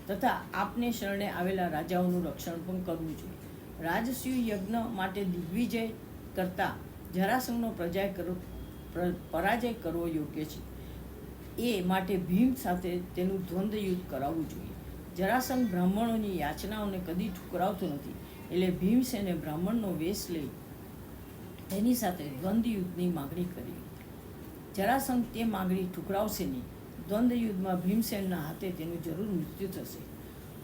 તથા આપને શરણે આવેલા રાજાઓનું રક્ષણ પણ કરવું જોઈએ. રાજસૂય યજ્ઞ માટે દિગ્વિજય કરતા જરાસંઘનો પરાજય કરવો યોગ્ય છે. એ માટે ભીમ સાથે તેનું દ્વંદ્વ યુદ્ધ કરાવવું જોઈએ. જરાસંઘ બ્રાહ્મણોની યાચનાઓને કદી ઠુકરાવતો નથી. એટલે ભીમસેને બ્રાહ્મણનો વેશ લઈ તેની સાથે દ્વંદ્વ યુદ્ધની માગણી કરી. જરાસંઘ તે માગણી ઠુકરાવશે નહીં. દ્વંદ્વ યુદ્ધમાં ભીમસેનના હાથે તેનું જરૂર મૃત્યુ થશે.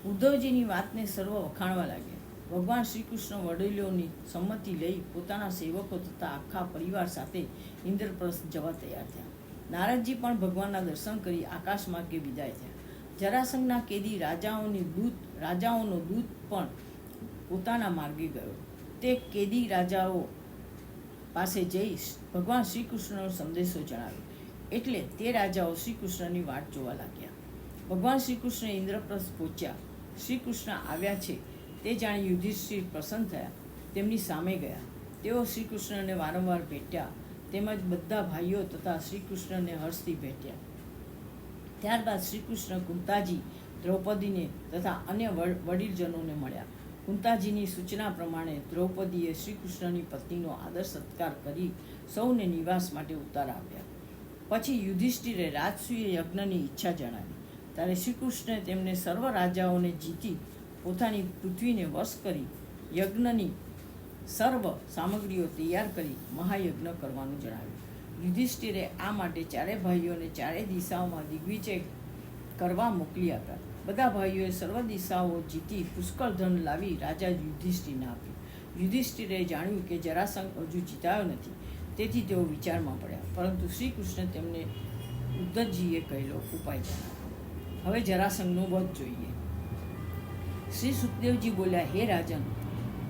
ઉદ્ધવજીની વાતને સર્વ વખાણવા લાગ્યા. ભગવાન શ્રી કૃષ્ણ વડીલોની સંમતિ લઈ પોતાના સેવકો તથા આખા પરિવાર સાથે ઇન્દ્રપ્રસ્થ જવા તૈયાર થયા. નારદજી પણ ભગવાનના દર્શન કરી આકાશ માર્ગે વિદાય થયા. જરાસંઘના કેદી રાજાઓનો દૂત પણ પોતાના માર્ગે ગયો. તે કેદી રાજાઓ પાસે જઈ ભગવાન શ્રી કૃષ્ણનો સંદેશો જણાવ્યો. એટલે તે રાજાઓ શ્રી કૃષ્ણની વાટ જોવા લાગ્યા. ભગવાન શ્રી કૃષ્ણ ઇન્દ્રપ્રસ્થ પહોંચ્યા. શ્રી કૃષ્ણ આવ્યા છે તે જાણી યુધિષ્ઠિર પ્રસન્ન થયા. તેમની સામે ગયા. તેઓ શ્રી કૃષ્ણને વારંવાર ભેટ્યા. તેમજ બધા ભાઈઓ તથા શ્રી કૃષ્ણને હર્ષથી ભેટ્યા. ત્યારબાદ શ્રી કૃષ્ણ કુંતાજી, દ્રૌપદીને તથા અન્ય વડીલજનોને મળ્યા. કુંતાજીની સૂચના પ્રમાણે દ્રૌપદીએ શ્રી કૃષ્ણની પત્નીનો આદર સત્કાર કરી સૌને નિવાસ માટે ઉતાર આપ્યા. પછી યુધિષ્ઠિરે રાજસૂય યજ્ઞની ઈચ્છા જણાવી. ત્યારે શ્રી કૃષ્ણે તેમને સર્વ રાજાઓને જીતી પોતાની પૃથ્વીને વશ કરી યજ્ઞની સર્વ સામગ્રીઓ તૈયાર કરી મહાયજ્ઞ કરવાનું જણાવ્યું. યુધિષ્ઠિરે આ માટે ચારે ભાઈઓને ચારે દિશાઓમાં દિગ્વિજય કરવા મોકલી આપ્યા. બધા ભાઈઓએ સર્વ દિશાઓ જીતી પુષ્કળ ધન લાવી રાજા યુધિષ્ઠિરને આપ્યું. યુધિષ્ઠિરે જાણ્યું કે જરાસંઘ હજુ જીતાયો નથી. તેથી તેઓ વિચારમાં પડ્યા. પરંતુ શ્રી કૃષ્ણ તેમને ઉદ્ધવજીએ કહેલો ઉપાય જણાવ્યો. હવે જરાસંઘનો વધ જોઈએ. શ્રી સુખદેવજી બોલ્યા, હે રાજન,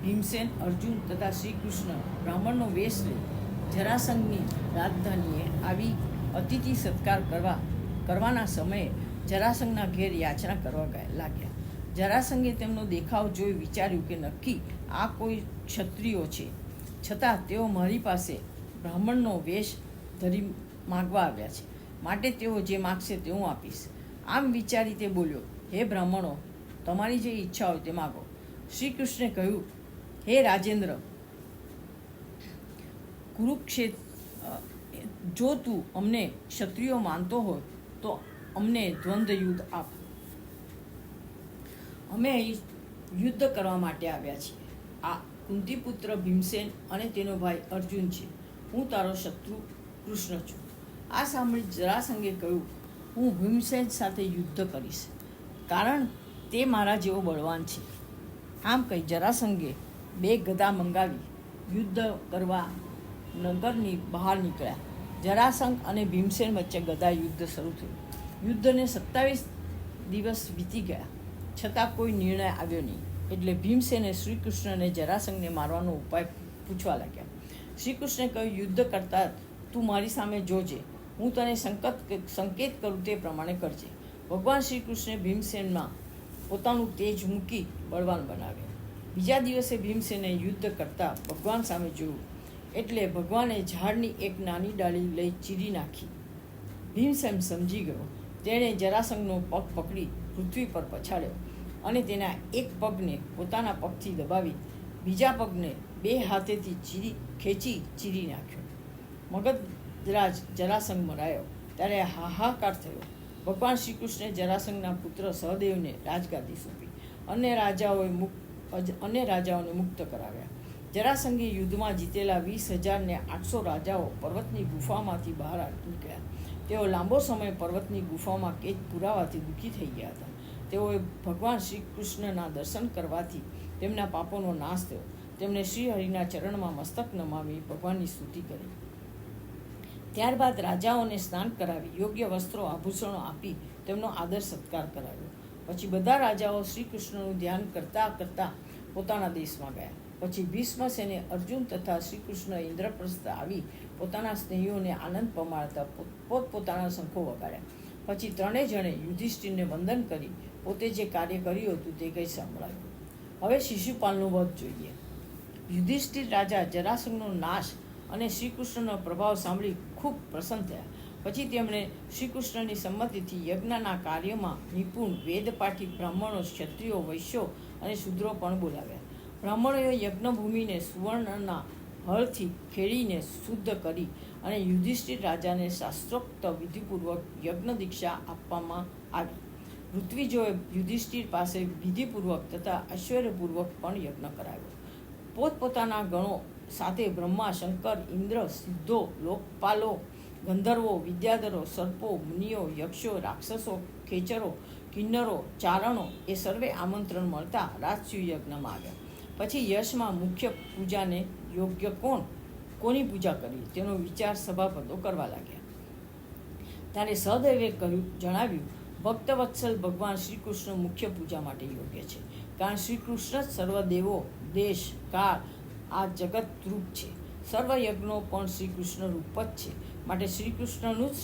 ભીમસેન, અર્જુન તથા શ્રી કૃષ્ણ બ્રાહ્મણનો વેશ લઈ જરાસંઘની રાજધાનીએ આવી અતિથિ સત્કાર કરવાના સમયે જરાસંઘના ઘેર યાચના કરવા લાગ્યા. જરાસંઘે તેમનો દેખાવ જોઈ વિચાર્યું કે નક્કી આ કોઈ ક્ષત્રિયો છે, છતાં તેઓ મારી પાસે બ્રાહ્મણનો વેશ ધરી માગવા આવ્યા છે. માટે તેઓ જે માગશે તે હું આપીશ. આમ વિચારી તે બોલ્યો, હે બ્રાહ્મણો, તમારી જે ઈચ્છા હોય તે માગો. શ્રી કૃષ્ણે કહ્યું, હે રાજેન્દ્ર, કુરુક્ષેત્ર, જો તું અમને ક્ષત્રિયો માનતો હોય તો અમને દ્વંદ્વ યુદ્ધ આપ. અમે અહીં યુદ્ધ કરવા માટે આવ્યા છીએ. આ કુંતીપુત્ર ભીમસેન અને તેનો ભાઈ અર્જુન છે. હું તારો શત્રુ કૃષ્ણ છું. આ સાંભળી જરાસંઘે કહ્યું, હું ભીમસેન સાથે યુદ્ધ કરીશ, કારણ તે મારા જેવો બળવાન છે. આમ કહી જરાસંઘે 2 ગદા મંગાવી યુદ્ધ કરવા નગરની બહાર નીકળ્યા. જરાસંઘ અને ભીમસેન વચ્ચે ગદા યુદ્ધ શરૂ થયું. યુદ્ધને 27 દિવસ વીતી ગયા, છતાં કોઈ નિર્ણય આવ્યો નહીં. એટલે ભીમસેને શ્રી કૃષ્ણને જરાસંઘને મારવાનો ઉપાય પૂછવા લાગ્યા. શ્રી કૃષ્ણે કહ્યું, યુદ્ધ કરતા તું મારી સામે જોજે, હું તને સંકેત કરું તે પ્રમાણે કરજે. ભગવાન શ્રી કૃષ્ણે ભીમસેનમાં પોતાનું તેજ મૂકી બળવાન બનાવ્યો. બીજા દિવસે ભીમસેને યુદ્ધ કરતા ભગવાન સામે જોયું, એટલે ભગવાને ઝાડની એક નાની ડાળી લઈ ચીરી નાખી. ભીમસેન સમજી ગયો. તેણે જરાસંઘનો પગ પકડી પૃથ્વી પર પછાડ્યો અને તેના એક પગને પોતાના પગથી દબાવી બીજા પગને 2 હાથેથી ખેંચી ચીરી નાખ્યો. મગધરાજ જરાસંઘ મરાયો ત્યારે હાહાકાર થયો. ભગવાન શ્રી કૃષ્ણે જરાસંઘના પુત્ર સહદેવને રાજગાદી સોંપી. અન્ય રાજાઓને મુક્ત કરાવ્યા. જરાસંઘે યુદ્ધમાં જીતેલા 20,800 રાજાઓ પર્વતની ગુફામાંથી બહાર નીકળ્યા. તેઓ લાંબો સમય પર્વતની ગુફામાં કેદ પુરાવાથી દુઃખી થઈ ગયા હતા. તેઓએ ભગવાન શ્રી કૃષ્ણના દર્શન કરવાથી તેમના પાપોનો નાશ થયો. તેમણે શ્રી હરિના ચરણમાં મસ્તક નમાવી ભગવાનની સ્તુતિ કરી. ત્યારબાદ રાજાઓને સ્નાન કરાવી યોગ્ય વસ્ત્રો આભૂષણો આપી તેમનો આદર સત્કાર કરાવ્યો. પછી બધા રાજાઓ શ્રી કૃષ્ણનું ધ્યાન કરતા કરતા પોતાના દેશમાં ગયા. પછી ભીષ્મસેને અર્જુન તથા શ્રી કૃષ્ણ ઇન્દ્રપ્રસ્થ આવી પોતાના સ્નેહીઓને આનંદ પમાડતા પોતપોતાના શંખો વગાડ્યા. પછી 3 જણે યુધિષ્ઠિરને વંદન કરી પોતે જે કાર્ય કર્યું હતું તે કંઈ સંભળાવ્યું. હવે શિશુપાલનો વધ જોઈએ. યુધિષ્ઠિર રાજા જરાસંઘનો નાશ અને શ્રી કૃષ્ણનો પ્રભાવ સાંભળી ખૂબ પ્રસન્ન થયા. પછી તેમણે શ્રી કૃષ્ણની સંમતિથી યજ્ઞના કાર્યમાં નિપુણ વેદપાઠી બ્રાહ્મણો, ક્ષત્રિયો, વૈશ્યો અને શૂદ્રો પણ બોલાવ્યા. બ્રાહ્મણોએ યજ્ઞભૂમિને સુવર્ણના હળથી ખેડીને શુદ્ધ કરી અને યુધિષ્ઠિર રાજાને શાસ્ત્રોક્ત વિધિપૂર્વક યજ્ઞ દીક્ષા આપવામાં આવી. ઋત્વિજોએ યુધિષ્ઠિર પાસે વિધિપૂર્વક તથા ઐશ્વર્યપૂર્વક પણ યજ્ઞ કરાવ્યો. પોતપોતાના ગણો સાથે બ્રહ્મા, શંકર, ઇન્દ્ર, સિદ્ધો, લોકપાલો, ગંધર્વો, વિદ્યાધરો, સર્પો, મુનિઓ, યક્ષો, રાક્ષસો, ખેચરો, કિન્નરો, ચારણો એ સર્વે આમંત્રણ મળતા રાજસૂય યજ્ઞમાં આવ્યા. પછી યશમાં મુખ્ય પૂજાને યોગ્ય કોની પૂજા કરવી તેનો વિચાર સભાપતો કરવા લાગ્યા. ત્યારે સહદેવે જણાવ્યું, ભક્તવત્સલ ભગવાન શ્રી કૃષ્ણ મુખ્ય પૂજા માટે યોગ્ય છે, કારણ શ્રી કૃષ્ણ જ સર્વ દેવો, દેશ, કાળ, આ જગત રૂપ છે. સર્વ યજ્ઞો પણ શ્રી કૃષ્ણ રૂપ જ છે. માટે શ્રી કૃષ્ણનું જ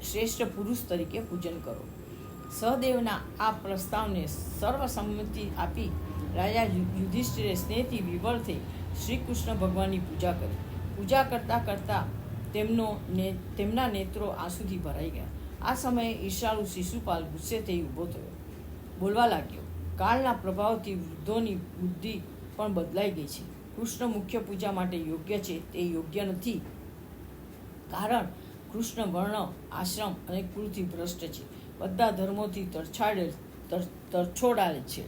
શ્રેષ્ઠ પુરુષ તરીકે પૂજન કરો. સહદેવના આ પ્રસ્તાવને સર્વસંમતિ આપી રાજા યુધિષ્ઠિરે સ્નેહથી વિવળ થઈ શ્રી કૃષ્ણ ભગવાનની પૂજા કરી. પૂજા કરતાં કરતાં તેમના નેત્રો આંસુથી ભરાઈ ગયા. આ સમયે ઈર્ષાળુ શિશુપાલ ગુસ્સે થઈ ઊભો થયો, બોલવા લાગ્યો, કાળના પ્રભાવથી વૃદ્ધોની બુદ્ધિ પણ બદલાઈ ગઈ છે. કૃષ્ણ મુખ્ય પૂજા માટે યોગ્ય છે તે યોગ્ય નથી, કારણ કૃષ્ણ વર્ણ, આશ્રમ અને કુળથી ભ્રષ્ટ છે. બધા ધર્મોથી તરછોડાયેલ છે.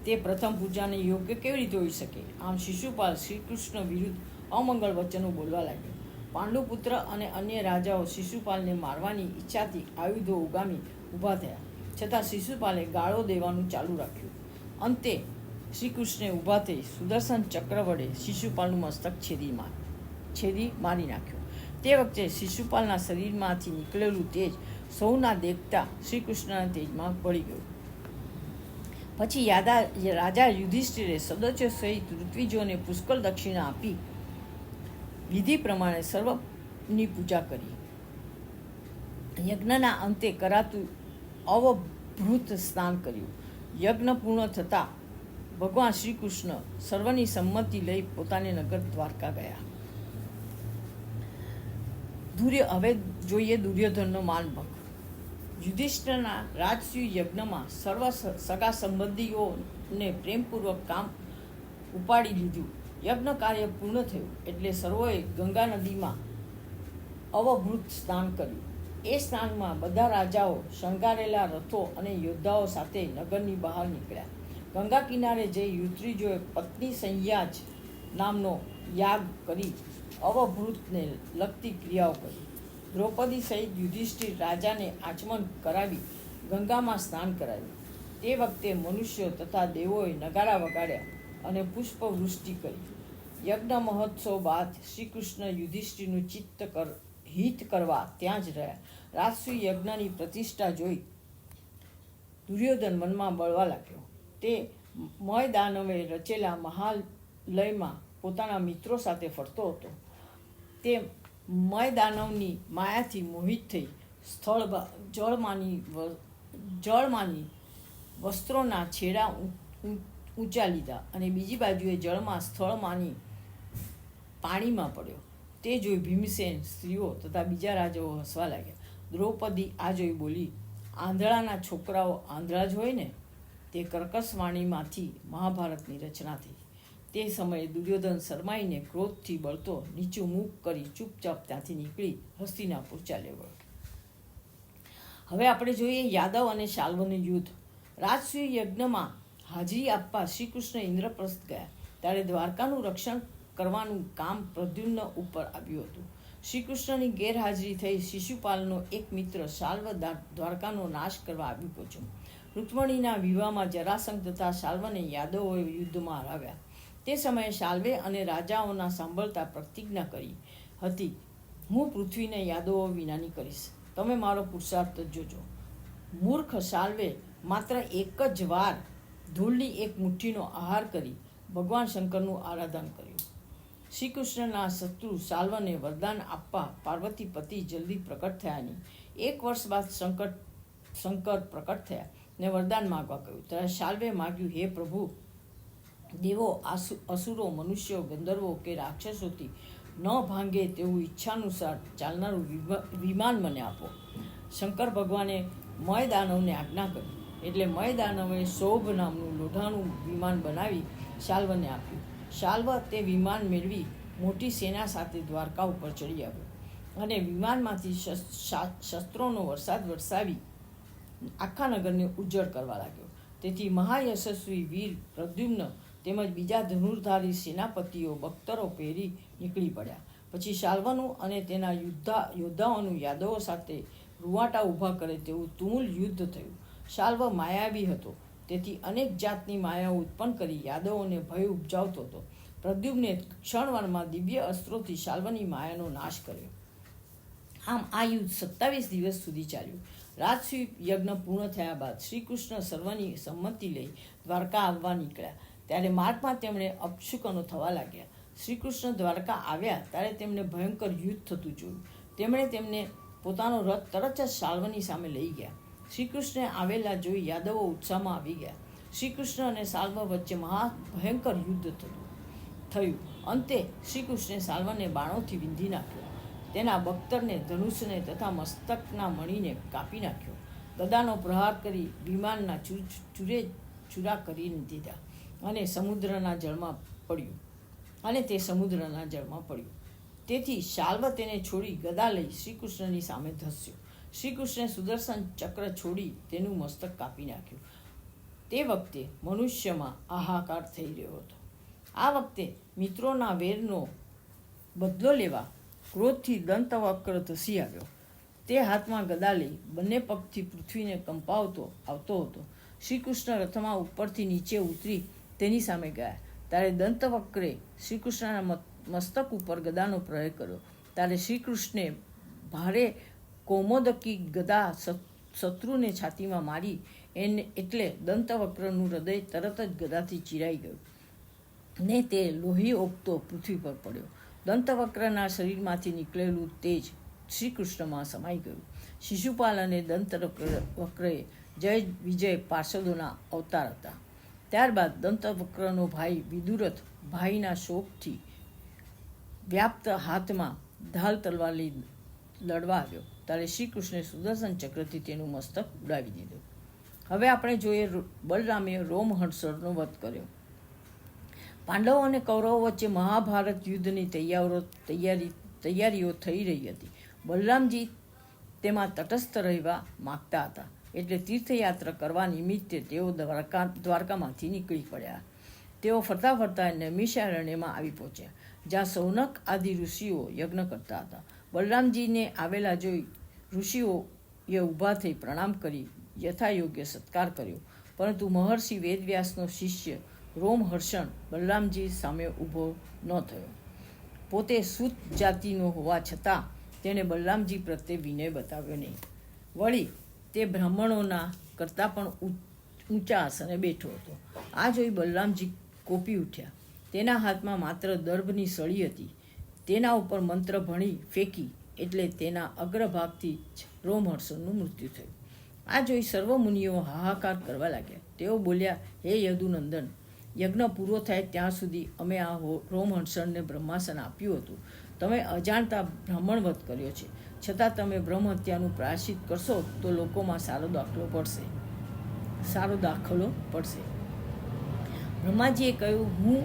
તે પ્રથમ પૂજાને યોગ્ય કેવી રીતે હોઈ શકે? આમ શિશુપાલ શ્રી કૃષ્ણ વિરુદ્ધ અમંગળ વચનો બોલવા લાગ્યો. પાંડુપુત્ર અને અન્ય રાજાઓ શિશુપાલને મારવાની ઈચ્છાથી આયુધો ઉગામી ઊભા થયા, છતાં શિશુપાલે ગાળો દેવાનું ચાલુ રાખ્યું. અંતે શ્રી કૃષ્ણે ઊભા થઈ સુદર્શન ચક્ર વડે શિશુપાલનું મસ્તક છેદી મારી નાખ્યો. તે વખતે શિશુપાલના શરીરમાંથી નીકળેલું તેજ સૌના દેખતા શ્રી કૃષ્ણના તેજમાં પડી ગયું. પછી રાજા યુધિષ્ઠિરે સદસ્યો સહિત ઋત્વિજોને પુષ્કળ દક્ષિણા આપી વિધિ પ્રમાણે સર્વની પૂજા કરી. યજ્ઞના અંતે કરાતું અવભૃત સ્નાન કર્યું. યજ્ઞ પૂર્ણ થતાં ભગવાન શ્રી કૃષ્ણ સર્વની સંમતિ લઈ પોતાને નગર દ્વારકા ગયા. હવે જોઈએ દુર્યોધનનો માનભંગ. યુધિષ્ઠિરના રાજસૂય યજ્ઞમાં સર્વ સગા સંબંધીઓને પ્રેમપૂર્વક કામ ઉપાડી લીધું. યજ્ઞ કાર્ય પૂર્ણ થયું એટલે સર્વોએ ગંગા નદીમાં અવભૃત સ્નાન કર્યું. એ સ્નાનમાં બધા રાજાઓ શણગારેલા રથો અને યોદ્ધાઓ સાથે નગરની બહાર નીકળ્યા. ગંગા કિનારે જઈ યુત્રીજોએ પત્ની સંયાજ નામનો યાગ કરી અવભૃતને લગતી ક્રિયાઓ કરી. દ્રૌપદી સહિત યુધિષ્ઠિર રાજાને આચમન કરાવી ગંગામાં સ્નાન કરાવ્યું. તે વખતે મનુષ્યો તથા દેવોએ નગારા વગાડ્યા અને પુષ્પવૃષ્ટિ કરી. યજ્ઞ મહોત્સવ બાદ શ્રી કૃષ્ણ યુધિષ્ઠિરનું હિત કરવા ત્યાં જ રહ્યા. રાજસૂય યજ્ઞની પ્રતિષ્ઠા જોઈ દુર્યોધન મનમાં બળવા લાગ્યો. તે મય દાનવે રચેલા મહાલયમાં પોતાના મિત્રો સાથે ફરતો હતો. તે મય દાનવની માયાથી મોહિત થઈ જળમાંની વસ્ત્રોના છેડા ઊંચા લીધા અને બીજી બાજુએ જળમાં સ્થળમાંની પાણીમાં પડ્યો. તે જોઈ ભીમસેન, સ્ત્રીઓ તથા બીજા રાજાઓ હસવા લાગ્યા. દ્રૌપદી આ જોઈ બોલી, આંધળાના છોકરાઓ આંધળા જ હોય ને. તે કર્કશ વાણીમાંથી મહાભારતની રચના થઈ. તે સમયે દુર્યોધન શરમાઈને ક્રોધથી બળતો નીચું મુખ કરી ચૂપચાપ ત્યાંથી નીકળી હસ્તિનાપુર ચાલ્યો ગયો. હવે આપણે જોઈએ યાદવ અને શાલ્વનું યુદ્ધ. રાજસૂય યજ્ઞમાં હાજરી આપવા શ્રી કૃષ્ણ ઇન્દ્રપ્રસ્થ ગયા ત્યારે દ્વારકાનું રક્ષણ કરવાનું કામ પ્રદ્યુમ્ન ઉપર આવ્યું હતું. શ્રી કૃષ્ણની ગેરહાજરી થઈ શિશુપાલનો એક મિત્ર શાલ્વ દ્વારકાનો નાશ કરવા આવી પહોંચ્યો. રૂકમણીના વિવાહમાં જરાસંઘ તથા શાલ્વને યાદવોએ યુદ્ધમાં હરાવ્યા. તે સમયે શાલ્વે અને રાજાઓના સાંભળતા પ્રતિજ્ઞા કરી હતી, હું પૃથ્વીને યાદવો વિનાની કરીશ. તમે મારો પુરુષાર્થ જોજો. મૂર્ખ શાલ્વે માત્ર એક જ વાર ધૂળની એક મુઠ્ઠીનો આહાર કરી ભગવાન શંકરનું આરાધન કર્યું. શ્રી કૃષ્ણના શત્રુ શાલ્વને વરદાન આપવા પાર્વતી પતિ જલ્દી પ્રકટ થયાની 1 વર્ષ બાદ શંકર પ્રકટ થયા ને વરદાન માગવા કહ્યું. ત્યારે શાલ્વે માગ્યું, હે પ્રભુ, દેવો, અસુરો, મનુષ્યો, ગંધર્વો કે રાક્ષસોથી ન ભાંગે તેવું ઈચ્છાનુસાર ચાલનારું વિમાન મને આપો. શંકર ભગવાને મય દાનવને આજ્ઞા કરી એટલે મય દાનવે શોભ નામનું લોઢાનું વિમાન બનાવી શાલ્વને આપ્યું. શાલ્વ તે વિમાન મેળવી મોટી સેના સાથે દ્વારકા ઉપર ચડી આવ્યો અને વિમાનમાંથી શસ્ત્રોનો વરસાદ વરસાવી આખા નગરને ઉજ્જળ કરવા લાગ્યો. તેથી મહાયશસ્વી વીર પ્રદ્યુમ્ન તેમજ બીજા ધનુર્ધારી સેનાપતિઓ બખ્તરો પહેરી નીકળી પડ્યા. પછી શાલ્વનું અને તેના યોદ્ધાઓનું યાદવો સાથે રૂવાટા ઊભા કરે તેવું તુમુલ યુદ્ધ થયું. શાલ્વ માયાવી હતો, તેથી અનેક જાતની માયાઓ ઉત્પન્ન કરી યાદવોને ભય ઉપજાવતો હતો. પ્રદ્યુમ્ને ક્ષણવારમાં દિવ્ય અસ્ત્રોથી શાલ્વની માયાનો નાશ કર્યો. આમ આ યુદ્ધ 27 દિવસ સુધી ચાલ્યું. રાજસૂય યજ્ઞ પૂર્ણ થયા બાદ શ્રી કૃષ્ણ સર્વની સંમતિ લઈ દ્વારકા આવવા નીકળ્યા. ત્યારે માર્ગમાં તેમણે અપશુકનો થવા લાગ્યા. શ્રી કૃષ્ણ દ્વારકા આવ્યા ત્યારે તેમને ભયંકર યુદ્ધ થતું જોયું. તેમણે તેમને પોતાનો રથ તરત જ શાલ્વની સામે લઈ ગયા. શ્રી કૃષ્ણે આવેલા જોઈ યાદવો ઉત્સાહમાં આવી ગયા. શ્રી કૃષ્ણ અને શાલ્વ વચ્ચે ભયંકર યુદ્ધ થયું. અંતે શ્રી કૃષ્ણે શાલ્વને બાણોથી વિંધી નાખ્યો. તેના બખ્તરને, ધનુષને તથા મસ્તકના મણીને કાપી નાખ્યો. ગદાનો પ્રહાર કરી વિમાનના ચૂરા કરી દીધા અને તે સમુદ્રના જળમાં પડ્યું. તેથી શાલ્વ તેને છોડી ગદા લઈ શ્રી કૃષ્ણની સામે ધસ્યો. શ્રી કૃષ્ણે સુદર્શન ચક્ર છોડી તેનું મસ્તક કાપી નાખ્યું. તે વખતે મનુષ્યમાં હાહાકાર થઈ રહ્યો હતો. આ વખતે મિત્રોના વેરનો બદલો લેવા ક્રોધથી દંતવક્ર ધસી આવ્યો. તે હાથમાં ગદા લઈ બંને પગથી પૃથ્વીને કંપાવતો આવતો હતો. શ્રી કૃષ્ણ રથમાં ઉપરથી નીચે ઉતરી તેની સામે ગયા. ત્યારે દંતવક્રે શ્રી કૃષ્ણના મસ્તક ઉપર ગદાનો પ્રયોગ કર્યો. ત્યારે શ્રી કૃષ્ણે ભારે કૌમોદકી ગદા શત્રુને છાતીમાં મારી એટલે દંતવક્રનું હૃદય તરત જ ગદાથી ચીરાઈ ગયું ને તે લોહી ઓગતો પૃથ્વી પર પડ્યો. દંતવક્રના શરીરમાંથી નીકળેલું તેજ શ્રી કૃષ્ણમાં સમાઈ ગયું. શિશુપાલ અને દંતવક્રએ જય વિજય પાર્ષદોના અવતાર હતા. ત્યારબાદ દંતવક્રનો ભાઈ વિદુરથ ભાઈના શોકથી વ્યાપ્ત હાથમાં ઢાલ તલવાર લઈ લડવા આવ્યો. ત્યારે શ્રી કૃષ્ણે સુદર્શન ચક્રથી તેનું મસ્તક ઉડાવી દીધું. હવે આપણે જોઈએ બલરામે રોમહર્ષણનો વધ કર્યો. પાંડવો અને કૌરવો વચ્ચે મહાભારત યુદ્ધની તૈયારીઓ થઈ રહી હતી. બલરામજી તેમાં તટસ્થ રહેવા માગતા હતા, એટલે તીર્થયાત્રા કરવા નિમિત્તે તેઓ દ્વારકામાંથી નીકળી પડ્યા. તેઓ ફરતા ફરતા નૈમિષારણ્યમાં આવી પહોંચ્યા, જ્યાં સૌનક આદિ ઋષિઓ યજ્ઞ કરતા હતા. બલરામજીને આવેલા જોઈ ઋષિઓએ ઊભા થઈ પ્રણામ કરી યથાયોગ્ય સત્કાર કર્યો, પરંતુ મહર્ષિ વેદવ્યાસનો શિષ્ય રોમહર્ષણ બલરામજી સામે ઊભો ન થયો. પોતે સૂત જાતિનો હોવા છતાં તેણે બલરામજી પ્રત્યે વિનય બતાવ્યો નહીં. વળી તે બ્રાહ્મણોના કરતાં પણ ઊંચા આસને બેઠો હતો. આ જોઈ બલરામજી કોપી ઉઠ્યા. તેના હાથમાં માત્ર દર્ભની સળી હતી. તેના ઉપર મંત્ર ભણી ફેંકી એટલે તેના અગ્રભાગથી જ રોમહર્ષણનું મૃત્યુ થયું. આ જોઈ સર્વ મુનિઓ હાહાકાર કરવા લાગ્યા. તેઓ બોલ્યા, હે યદુનંદન, યજ્ઞ પૂરો થાય ત્યાં સુધી અમે આ રોમહર્ષણને બ્રહ્માસન આપ્યું હતું. તમે અજાણતા બ્રાહ્મણવધ કર્યો છે, છતાં તમે બ્રહ્મ હત્યાનું પ્રાયશ્ચિત કરશો તો લોકોમાં સારો દાખલો પડશે. બ્રહ્માજીએ કહ્યું, હું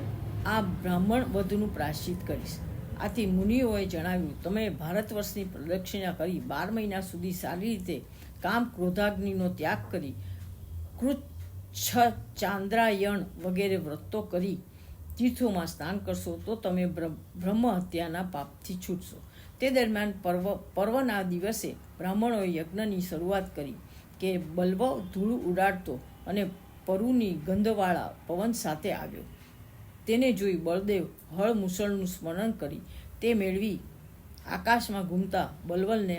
આ બ્રાહ્મણ વધનું પ્રાયશ્ચિત કરીશ. આથી મુનિઓએ જણાવ્યું, તમે ભારત વર્ષની પ્રદક્ષિણા કરી 12 મહિના સુધી સારી રીતે કામ ક્રોધાગ્નિનો ત્યાગ કરી કૃચ્છ ચાંદ્રાયણ વગેરે વ્રતો કરી તીર્થોમાં સ્નાન કરશો તો તમે બ્રહ્મ હત્યાના પાપથી છૂટશો. તે દરમિયાન પર્વના દિવસે બ્રાહ્મણોએ યજ્ઞની શરૂઆત કરી કે બલ્વ ધૂળ ઉડાડતો અને પરુની ગંધવાળા પવન સાથે આવ્યો. તેને જોઈ બળદેવ હળ મુસળનું સ્મરણ કરી તે મેળવી આકાશમાં ઘૂમતા બલવલને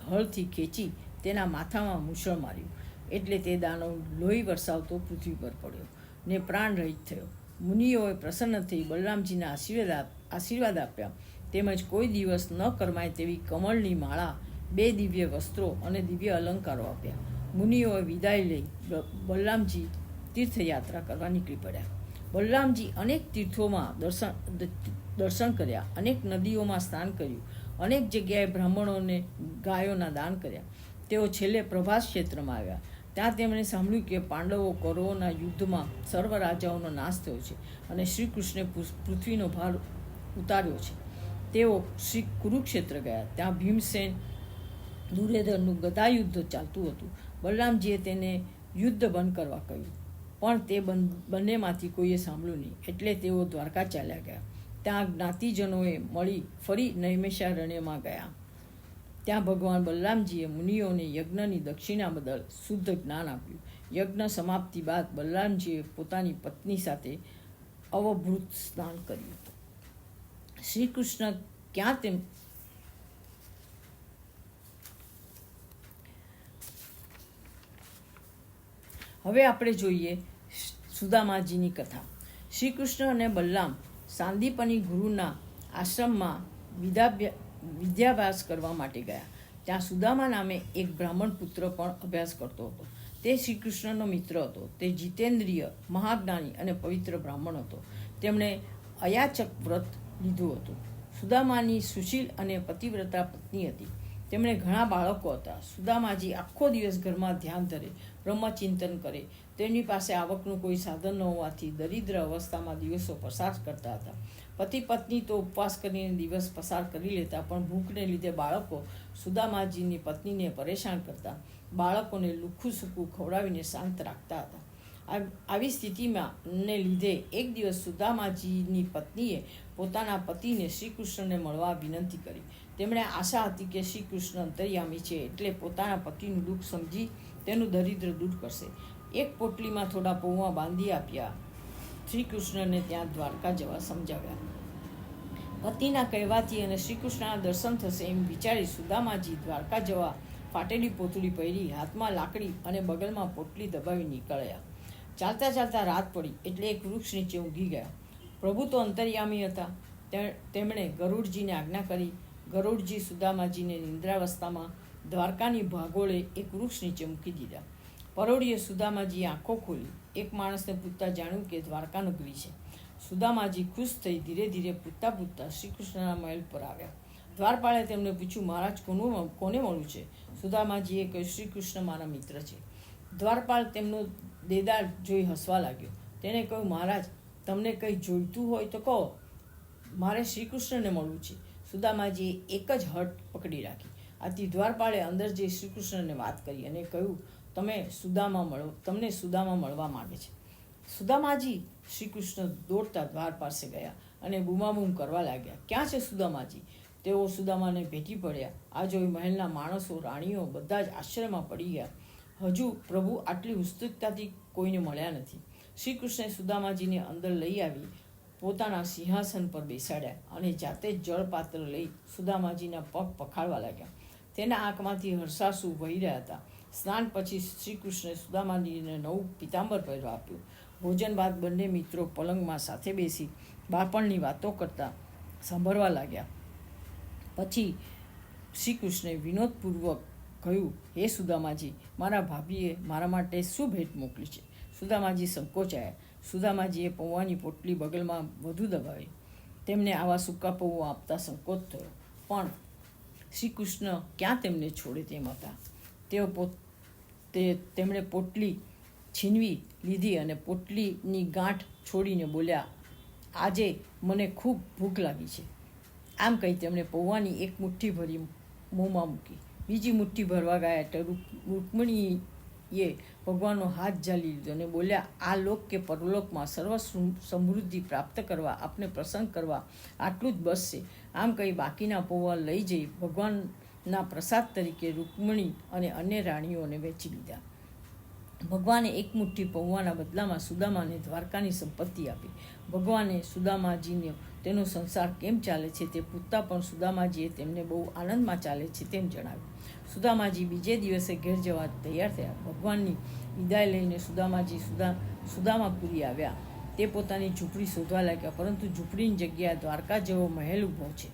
હળથી ખેંચી તેના માથામાં મુસળ માર્યું, એટલે તે દાનવ લોહી વરસાવતો પૃથ્વી પર પડ્યો ને પ્રાણ રહિત થયો. મુનિઓએ પ્રસન્ન થઈ બલરામજીને આશીર્વાદ આપ્યા, તેમજ કોઈ દિવસ ન કરમાય તેવી કમળની માળા, 2 દિવ્ય વસ્ત્રો અને દિવ્ય અલંકારો આપ્યા. મુનિઓએ વિદાય લઈ બલરામજી તીર્થયાત્રા કરવા નીકળી પડ્યા. બલરામજી અનેક તીર્થોમાં દર્શન કર્યા, અનેક નદીઓમાં સ્નાન કર્યું, અનેક જગ્યાએ બ્રાહ્મણોને ગાયોના દાન કર્યા. તેઓ છેલ્લે પ્રભાસ ક્ષેત્રમાં આવ્યા. ત્યાં તેમણે સાંભળ્યું કે પાંડવો કૌરવોના યુદ્ધમાં સર્વ રાજાઓનો નાશ થયો છે અને શ્રી કૃષ્ણે પૃથ્વીનો ભાર ઉતાર્યો છે. તેઓ શ્રી કુરુક્ષેત્ર ગયા. ત્યાં ભીમસેન દુર્યોધનનું ગદા યુદ્ધ ચાલતું હતું. બલરામજીએ તેને યુદ્ધ બંધ કરવા કહ્યું, પણ તે બંનેમાંથી કોઈએ સાંભળ્યું નહીં, એટલે તેઓ દ્વારકા ચાલ્યા ગયા. ત્યાં જ્ઞાતિજનોએ મળી ફરી નૈમિષારણ્યમાં ગયા. ત્યાં ભગવાન બલરામજીએ મુનિઓને યજ્ઞની દક્ષિણા બદલ શુદ્ધ જ્ઞાન આપ્યું. યજ્ઞ સમાપ્તિ બાદ બલરામજીએ પોતાની પત્ની સાથે અવભૃત સ્નાન કર્યું. શ્રી કૃષ્ણ ક્યાં તેમ હવે આપણે જોઈએ સુદામાજીની કથા. શ્રી કૃષ્ણ અને બલરામ સાંદીપની ગુરુના આશ્રમમાં વિદ્યાભ્યાસ કરવા માટે ગયા. ત્યાં સુદામા નામે એક બ્રાહ્મણ પુત્ર પણ અભ્યાસ કરતો હતો. તે શ્રી કૃષ્ણનો મિત્ર હતો. તે જીતેન્દ્રિય, મહાજ્ઞાની અને પવિત્ર બ્રાહ્મણ હતો. તેમણે અયાચક વ્રત લીધું હતું. સુદામાની સુશીલ અને પતિવ્રતા પત્ની હતી. તેમણે ઘણા બાળકો હતા. સુદામાજી આખો દિવસ ઘરમાં ધ્યાન ધરે, બ્રહ્મચિંતન કરે. તેમની પાસે આવકનું કોઈ સાધન ન હોવાથી દરિદ્ર અવસ્થામાં દિવસો પસાર કરતા હતા. પતિ પત્ની તો ઉપવાસ કરીને દિવસ પસાર કરી લેતા, પણ ભૂખને લીધે બાળકો સુદામાજીની પત્નીને પરેશાન કરતા. બાળકોને લુખ્ખું સૂકું ખવડાવીને શાંત રાખતા હતા. આવી સ્થિતિમાં ને લીધે એક દિવસ સુદામાજીની પત્નીએ પોતાના પતિને શ્રી કૃષ્ણને મળવા વિનંતી કરી. તેમણે આશા હતી કે શ્રી કૃષ્ણ અંતર્યામી છે, એટલે પોતાના પતિનું દુઃખ સમજી તેનું દરિદ્ર દૂર કરશે. એક પોટલીમાં થોડા પૌવા બાંધી આપ્યા. શ્રી કૃષ્ણને ત્યાં દ્વારકા જવા સમજાવ્યા. પતિના કહેવાથી અને શ્રી કૃષ્ણના દર્શન થશે એમ વિચારી સુદામાજી દ્વારકા જવા ફાટેલી પોતળી પહેરી, હાથમાં લાકડી અને બગલમાં પોટલી દબાવી નીકળ્યા. ચાલતા ચાલતા રાત પડી એટલે એક વૃક્ષ નીચે ઊંઘી ગયા. પ્રભુ તો અંતર્યામી હતા. તેમણે ગરુડજીને આજ્ઞા કરી. ગરુડજી સુદામાજીને નિંદ્રાવસ્થામાં દ્વારકાની ભાગોળે એક વૃક્ષ નીચે મૂકી દીધા. પરોઢિયે સુદામાજીએ આંખો ખોલી. એક માણસને પૂછતા જાણ્યું કે દ્વારકા નગરી છે. સુદામાજી ખુશ થઈ ધીરે ધીરે પૂછતા શ્રી કૃષ્ણના મહેલ પર આવ્યા. દ્વારપાળે તેમને પૂછ્યું, મહારાજ કોને મળ્યું છે? સુદામાજીએ કહ્યું, શ્રી કૃષ્ણ મારા મિત્ર છે. દ્વારપાળ તેમનો દેદાર જોઈ હસવા લાગ્યો. તેણે કહ્યું, મહારાજ, તમને કંઈ જોઈતું હોય તો કહો, મારે શ્રી કૃષ્ણને મળવું છે. સુદામાજીએ એક જ હઠ પકડી રાખી. આથી દ્વારપાળે અંદર જઈ શ્રી કૃષ્ણને વાત કરી અને કહ્યું, તમને સુદામા મળવા માંગે છે. સુદામાજી શ્રી કૃષ્ણ દોડતા દ્વાર પાસે ગયા અને બૂમાબૂમ કરવા લાગ્યા, ક્યાં છે સુદામાજી? તેઓ સુદામાને ભેટી પડ્યા. આ જોઈ મહેલના માણસો, રાણીઓ બધા જ આશ્ચર્યમાં પડી ગયા. હજુ પ્રભુ આટલી ઉત્સુકતાથી કોઈને મળ્યા નથી. શ્રી કૃષ્ણે સુદામાજીને અંદર લઈ આવી પોતાના સિંહાસન પર બેસાડ્યા અને જાતે જ જળપાત્ર લઈ સુદામાજીના પગ પખાળવા લાગ્યા. તેના આંખમાંથી હર્ષાશ્રુ વહી રહ્યા હતા. સ્નાન પછી શ્રી કૃષ્ણે સુદામાજીને નવું પિતાંબર પહેરવા આપ્યું. ભોજન બાદ બંને મિત્રો પલંગમાં સાથે બેસી બાળપણની વાતો કરતા સાંભળવા લાગ્યા. પછી શ્રી કૃષ્ણે વિનોદપૂર્વક કહ્યું, હે સુદામાજી, મારા ભાભીએ મારા માટે શું ભેટ મોકલી છે? સુદામાજી સંકોચાયા. સુદામાજીએ પૌવાની પોટલી બગલમાં વધુ દબાવી. તેમને આવા સૂકા પૌવા આપતા સંકોચ થયો, પણ શ્રી કૃષ્ણ ક્યાં તેમને છોડે તેમ હતા. તેમણે પોટલી છીનવી લીધી અને પોટલીની ગાંઠ છોડીને બોલ્યા, આજે મને ખૂબ ભૂખ લાગી છે. આમ કહી તેમણે પૌવાની એક મુઠ્ઠી ભરી મોંમાં મૂકી. બીજી મુઠ્ઠી ભરવા ગયા એટલે રૂકમણીએ ભગવાનનો હાથ ઝાલી લીધો અને બોલ્યા, આ લોક કે પરલોકમાં સર્વ સમૃદ્ધિ પ્રાપ્ત કરવા, આપને પ્રસન્ન કરવા આટલું જ બસ છે. આમ કહી બાકીના પૌવા લઈ જઈ ભગવાનના પ્રસાદ તરીકે રૂકમણી અને અન્ય રાણીઓને વેચી લીધા. ભગવાને એક મુઠ્ઠી પૌવાના બદલામાં સુદામાને દ્વારકાની સંપત્તિ આપી. ભગવાને સુદામાજીને તેનો સંસાર કેમ ચાલે છે તે પૂછતા પણ સુદામાજીએ તેમને બહુ આનંદમાં ચાલે છે તેમ જણાવ્યું. સુદામાજી બીજે દિવસે ઘેર જવા તૈયાર થયા. ભગવાનની વિદાય લઈને સુદામાજી સુદામાપુરી આવ્યા. તે પોતાની ઝૂંપડી શોધવા લાગ્યા, પરંતુ ઝૂંપડીની જગ્યાએ દ્વારકા જેવો મહેલ ઊભો છે.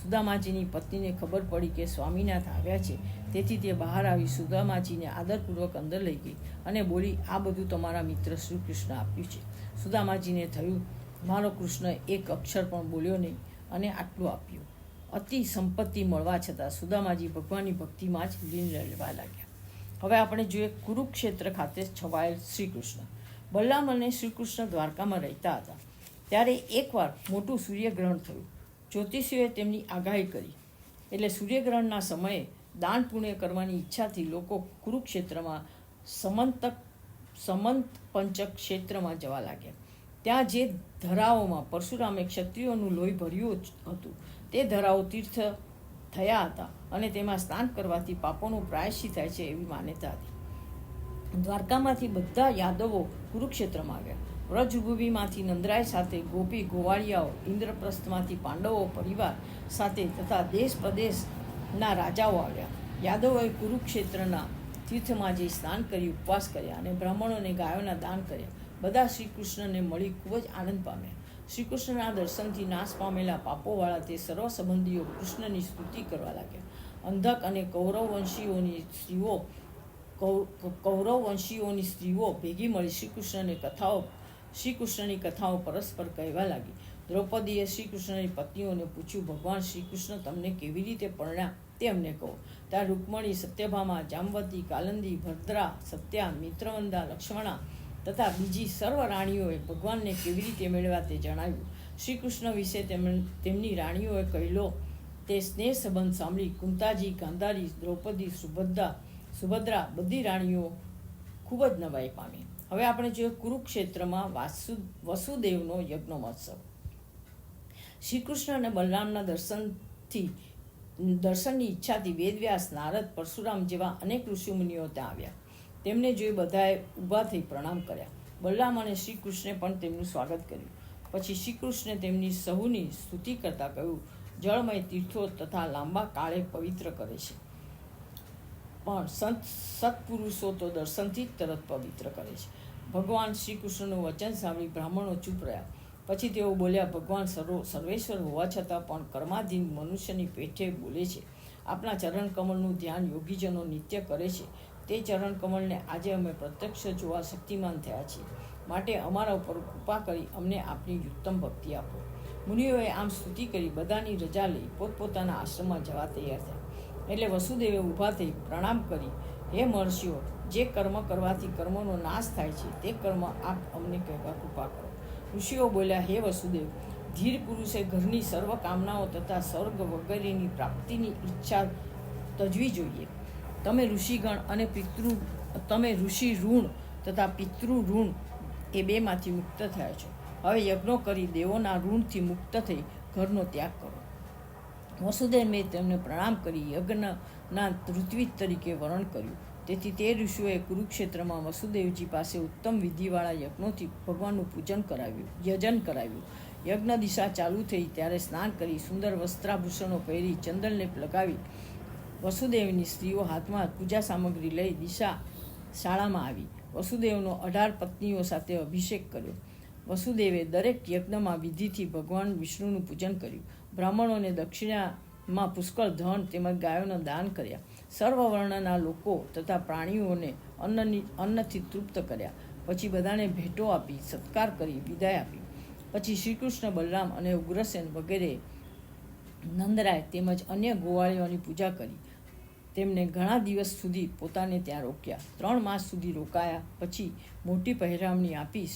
સુદામાજીની પત્નીને ખબર પડી કે સ્વામીનાથ આવ્યા છે, તેથી તે બહાર આવી સુદામાજીને આદરપૂર્વક અંદર લઈ ગઈ અને બોલી, આ બધું તમારા મિત્ર શ્રી કૃષ્ણ આપ્યું છે. સુદામાજીને થયું, મારો કૃષ્ણ એક અક્ષર પણ બોલ્યો નહીં અને આટલું આપ્યું. અતિ સંપત્તિ મળવા છતાં સુદામાજી ભગવાનની ભક્તિમાં જ લીન રહેવા લાગ્યા. હવે આપણે જોઈએ કુરુક્ષેત્ર ખાતે છવાયેલ શ્રી કૃષ્ણ. બલરામ અને શ્રી કૃષ્ણ દ્વારકામાં રહેતા હતા ત્યારે એકવાર મોટું સૂર્યગ્રહણ થયું. જ્યોતિષીઓએ તેમની આગાહી કરી એટલે સૂર્યગ્રહણના સમયે દાન પુણ્ય કરવાની ઈચ્છાથી લોકો કુરુક્ષેત્રમાં સમંત પંચક ક્ષેત્રમાં જવા લાગ્યા. ત્યાં જે ધરાઓમાં પરશુરામે ક્ષત્રિયોનું લોહી ભર્યું હતું તે ધરાઓ તીર્થ થયા હતા અને તેમાં સ્નાન કરવાથી પાપોનું પ્રાયશ્ચિત થાય છે એવી માન્યતા હતી. દ્વારકામાંથી બધા યાદવો કુરુક્ષેત્રમાં આવ્યા. વ્રજભૂમિમાંથી નંદરાય સાથે ગોપી ગોવાળિયાઓ, ઇન્દ્રપ્રસ્થમાંથી પાંડવો પરિવાર સાથે તથા દેશ પ્રદેશના રાજાઓ આવ્યા. યાદવોએ કુરુક્ષેત્રના તીર્થમાં જઈ સ્નાન કરી ઉપવાસ કર્યા અને બ્રાહ્મણોને ગાયોના દાન કર્યા. બધા શ્રી કૃષ્ણને મળી ખૂબ જ આનંદ પામ્યા. શ્રી કૃષ્ણના દર્શનથી નાશ પામેલા પાપોવાળા તે સર્વ સંબંધીઓ કૃષ્ણની સ્તુતિ કરવા લાગ્યા. અંધક અને કૌરવવંશીઓની સ્ત્રીઓ ભેગી મળી શ્રી કૃષ્ણની કથાઓ પરસ્પર કહેવા લાગી. દ્રૌપદીએ શ્રી કૃષ્ણની પત્નીઓને પૂછ્યું, ભગવાન શ્રી કૃષ્ણ તમને કેવી રીતે પરણ્યા તે અમને કહો. ત્યાં રૂકમણી, સત્યભામા, જામવતી, કાલંદી, ભદ્રા, સત્યા, મિત્રવંદા, લક્ષ્મણા તથા બીજી સર્વ રાણીઓએ ભગવાનને કેવી રીતે મેળવ્યા તે જણાવ્યું. શ્રી કૃષ્ણ વિશે તેમની રાણીઓએ કહેલો તે સ્નેહ સંબંધ સાંભળી કુંતાજી, ગાંધારી, દ્રૌપદી, સુભદ્રા બધી રાણીઓ ખૂબ જ નવાઈ પામી. હવે આપણે જોઈએ કુરુક્ષેત્રમાં વસુદેવનો યજ્ઞ મહોત્સવ. શ્રી કૃષ્ણ અને બલરામના દર્શનની ઈચ્છાથી વેદવ્યાસ, નારદ, પરશુરામ જેવા અનેક ઋષિમુનિઓ ત્યાં આવ્યા. તેમને જોઈ બધાએ ઊભા થઈ પ્રણામ કર્યા. બલરામ અને શ્રી કૃષ્ણે પણ તેમનું સ્વાગત કર્યું. પછી શ્રી કૃષ્ણે તેમની સહુની સ્તુતિ કરતા કહ્યું, જળમય તીર્થો તથા લાંબા કાળે પવિત્ર કરે છે, પણ સત્પુરુષો તો દર્શનથી જ તરત પવિત્ર કરે છે. ભગવાન શ્રી કૃષ્ણનું વચન સાંભળી બ્રાહ્મણો ચૂપ રહ્યા. પછી તેઓ બોલ્યા, ભગવાન સર્વેશ્વર હોવા છતાં પણ કર્માધીન મનુષ્યની પેઠે બોલે છે. આપણા ચરણ કમળનું ધ્યાન યોગીજનો નિત્ય કરે છે. તે ચરણ કમળને આજે અમે પ્રત્યક્ષ જોવા શક્તિમાન થયા છીએ. માટે અમારા ઉપર કૃપા કરી અમને આપની ઉત્તમ ભક્તિ આપો. મુનિઓએ આમ સ્તુતિ કરી બધાની રજા લઈ પોતપોતાના આશ્રમમાં જવા તૈયાર થયા. એટલે વસુદેવે ઊભા થઈ પ્રણામ કરી, હે મહર્ષિઓ, જે કર્મ કરવાથી કર્મનો નાશ થાય છે તે કર્મ આપ અમને કહેવા કૃપા કરો. ઋષિઓ બોલ્યા, હે વસુદેવ, ધીર પુરુષે ઘરની સર્વ કામનાઓ તથા સ્વર્ગ વગેરેની પ્રાપ્તિની ઈચ્છા તજવી જોઈએ. તમે ઋષિગણ અને તમે ઋષિ ઋણ તથા પિતૃ ઋણ એ બેમાંથી મુક્ત થયા છો. હવે યજ્ઞો કરી દેવોના ઋણથી મુક્ત થઈ ઘરનો ત્યાગ કરો. વસુદેવે તેમને પ્રણામ કરી યજ્ઞના ઋત્વિજ તરીકે વર્ણન કર્યું. તેથી તે ઋષિઓએ કુરુક્ષેત્રમાં વસુદેવજી પાસે ઉત્તમ વિધિવાળા યજ્ઞોથી ભગવાનનું યજન કરાવ્યું. યજ્ઞ દિશા ચાલુ થઈ ત્યારે સ્નાન કરી સુંદર વસ્ત્રાભૂષણો પહેરી ચંદનલેપ લગાવી વસુદેવની સ્ત્રીઓ હાથમાં પૂજા સામગ્રી લઈ દિશા શાળામાં આવી. વસુદેવનો 18 પત્નીઓ સાથે અભિષેક કર્યો. વસુદેવે દરેક યજ્ઞમાં વિધિથી ભગવાન વિષ્ણુનું પૂજન કર્યું. બ્રાહ્મણોને દક્ષિણામાં પુષ્કળ ધન તેમજ ગાયોના દાન કર્યા. સર્વ વર્ણના લોકો તથા પ્રાણીઓને અન્નથી તૃપ્ત કર્યા. પછી બધાને ભેટો આપી સત્કાર કરી વિદાય આપી. પછી શ્રીકૃષ્ણ, બલરામ અને ઉગ્રસેન વગેરે નંદરાય તેમજ અન્ય ગોવાળીઓની પૂજા કરી. તેમને ઘણા દિવસ સુધી પોતાને ત્યાં રોક્યા. 3 માસ સુધી રોકાયા. પછી મોટી પહેરામણી આપી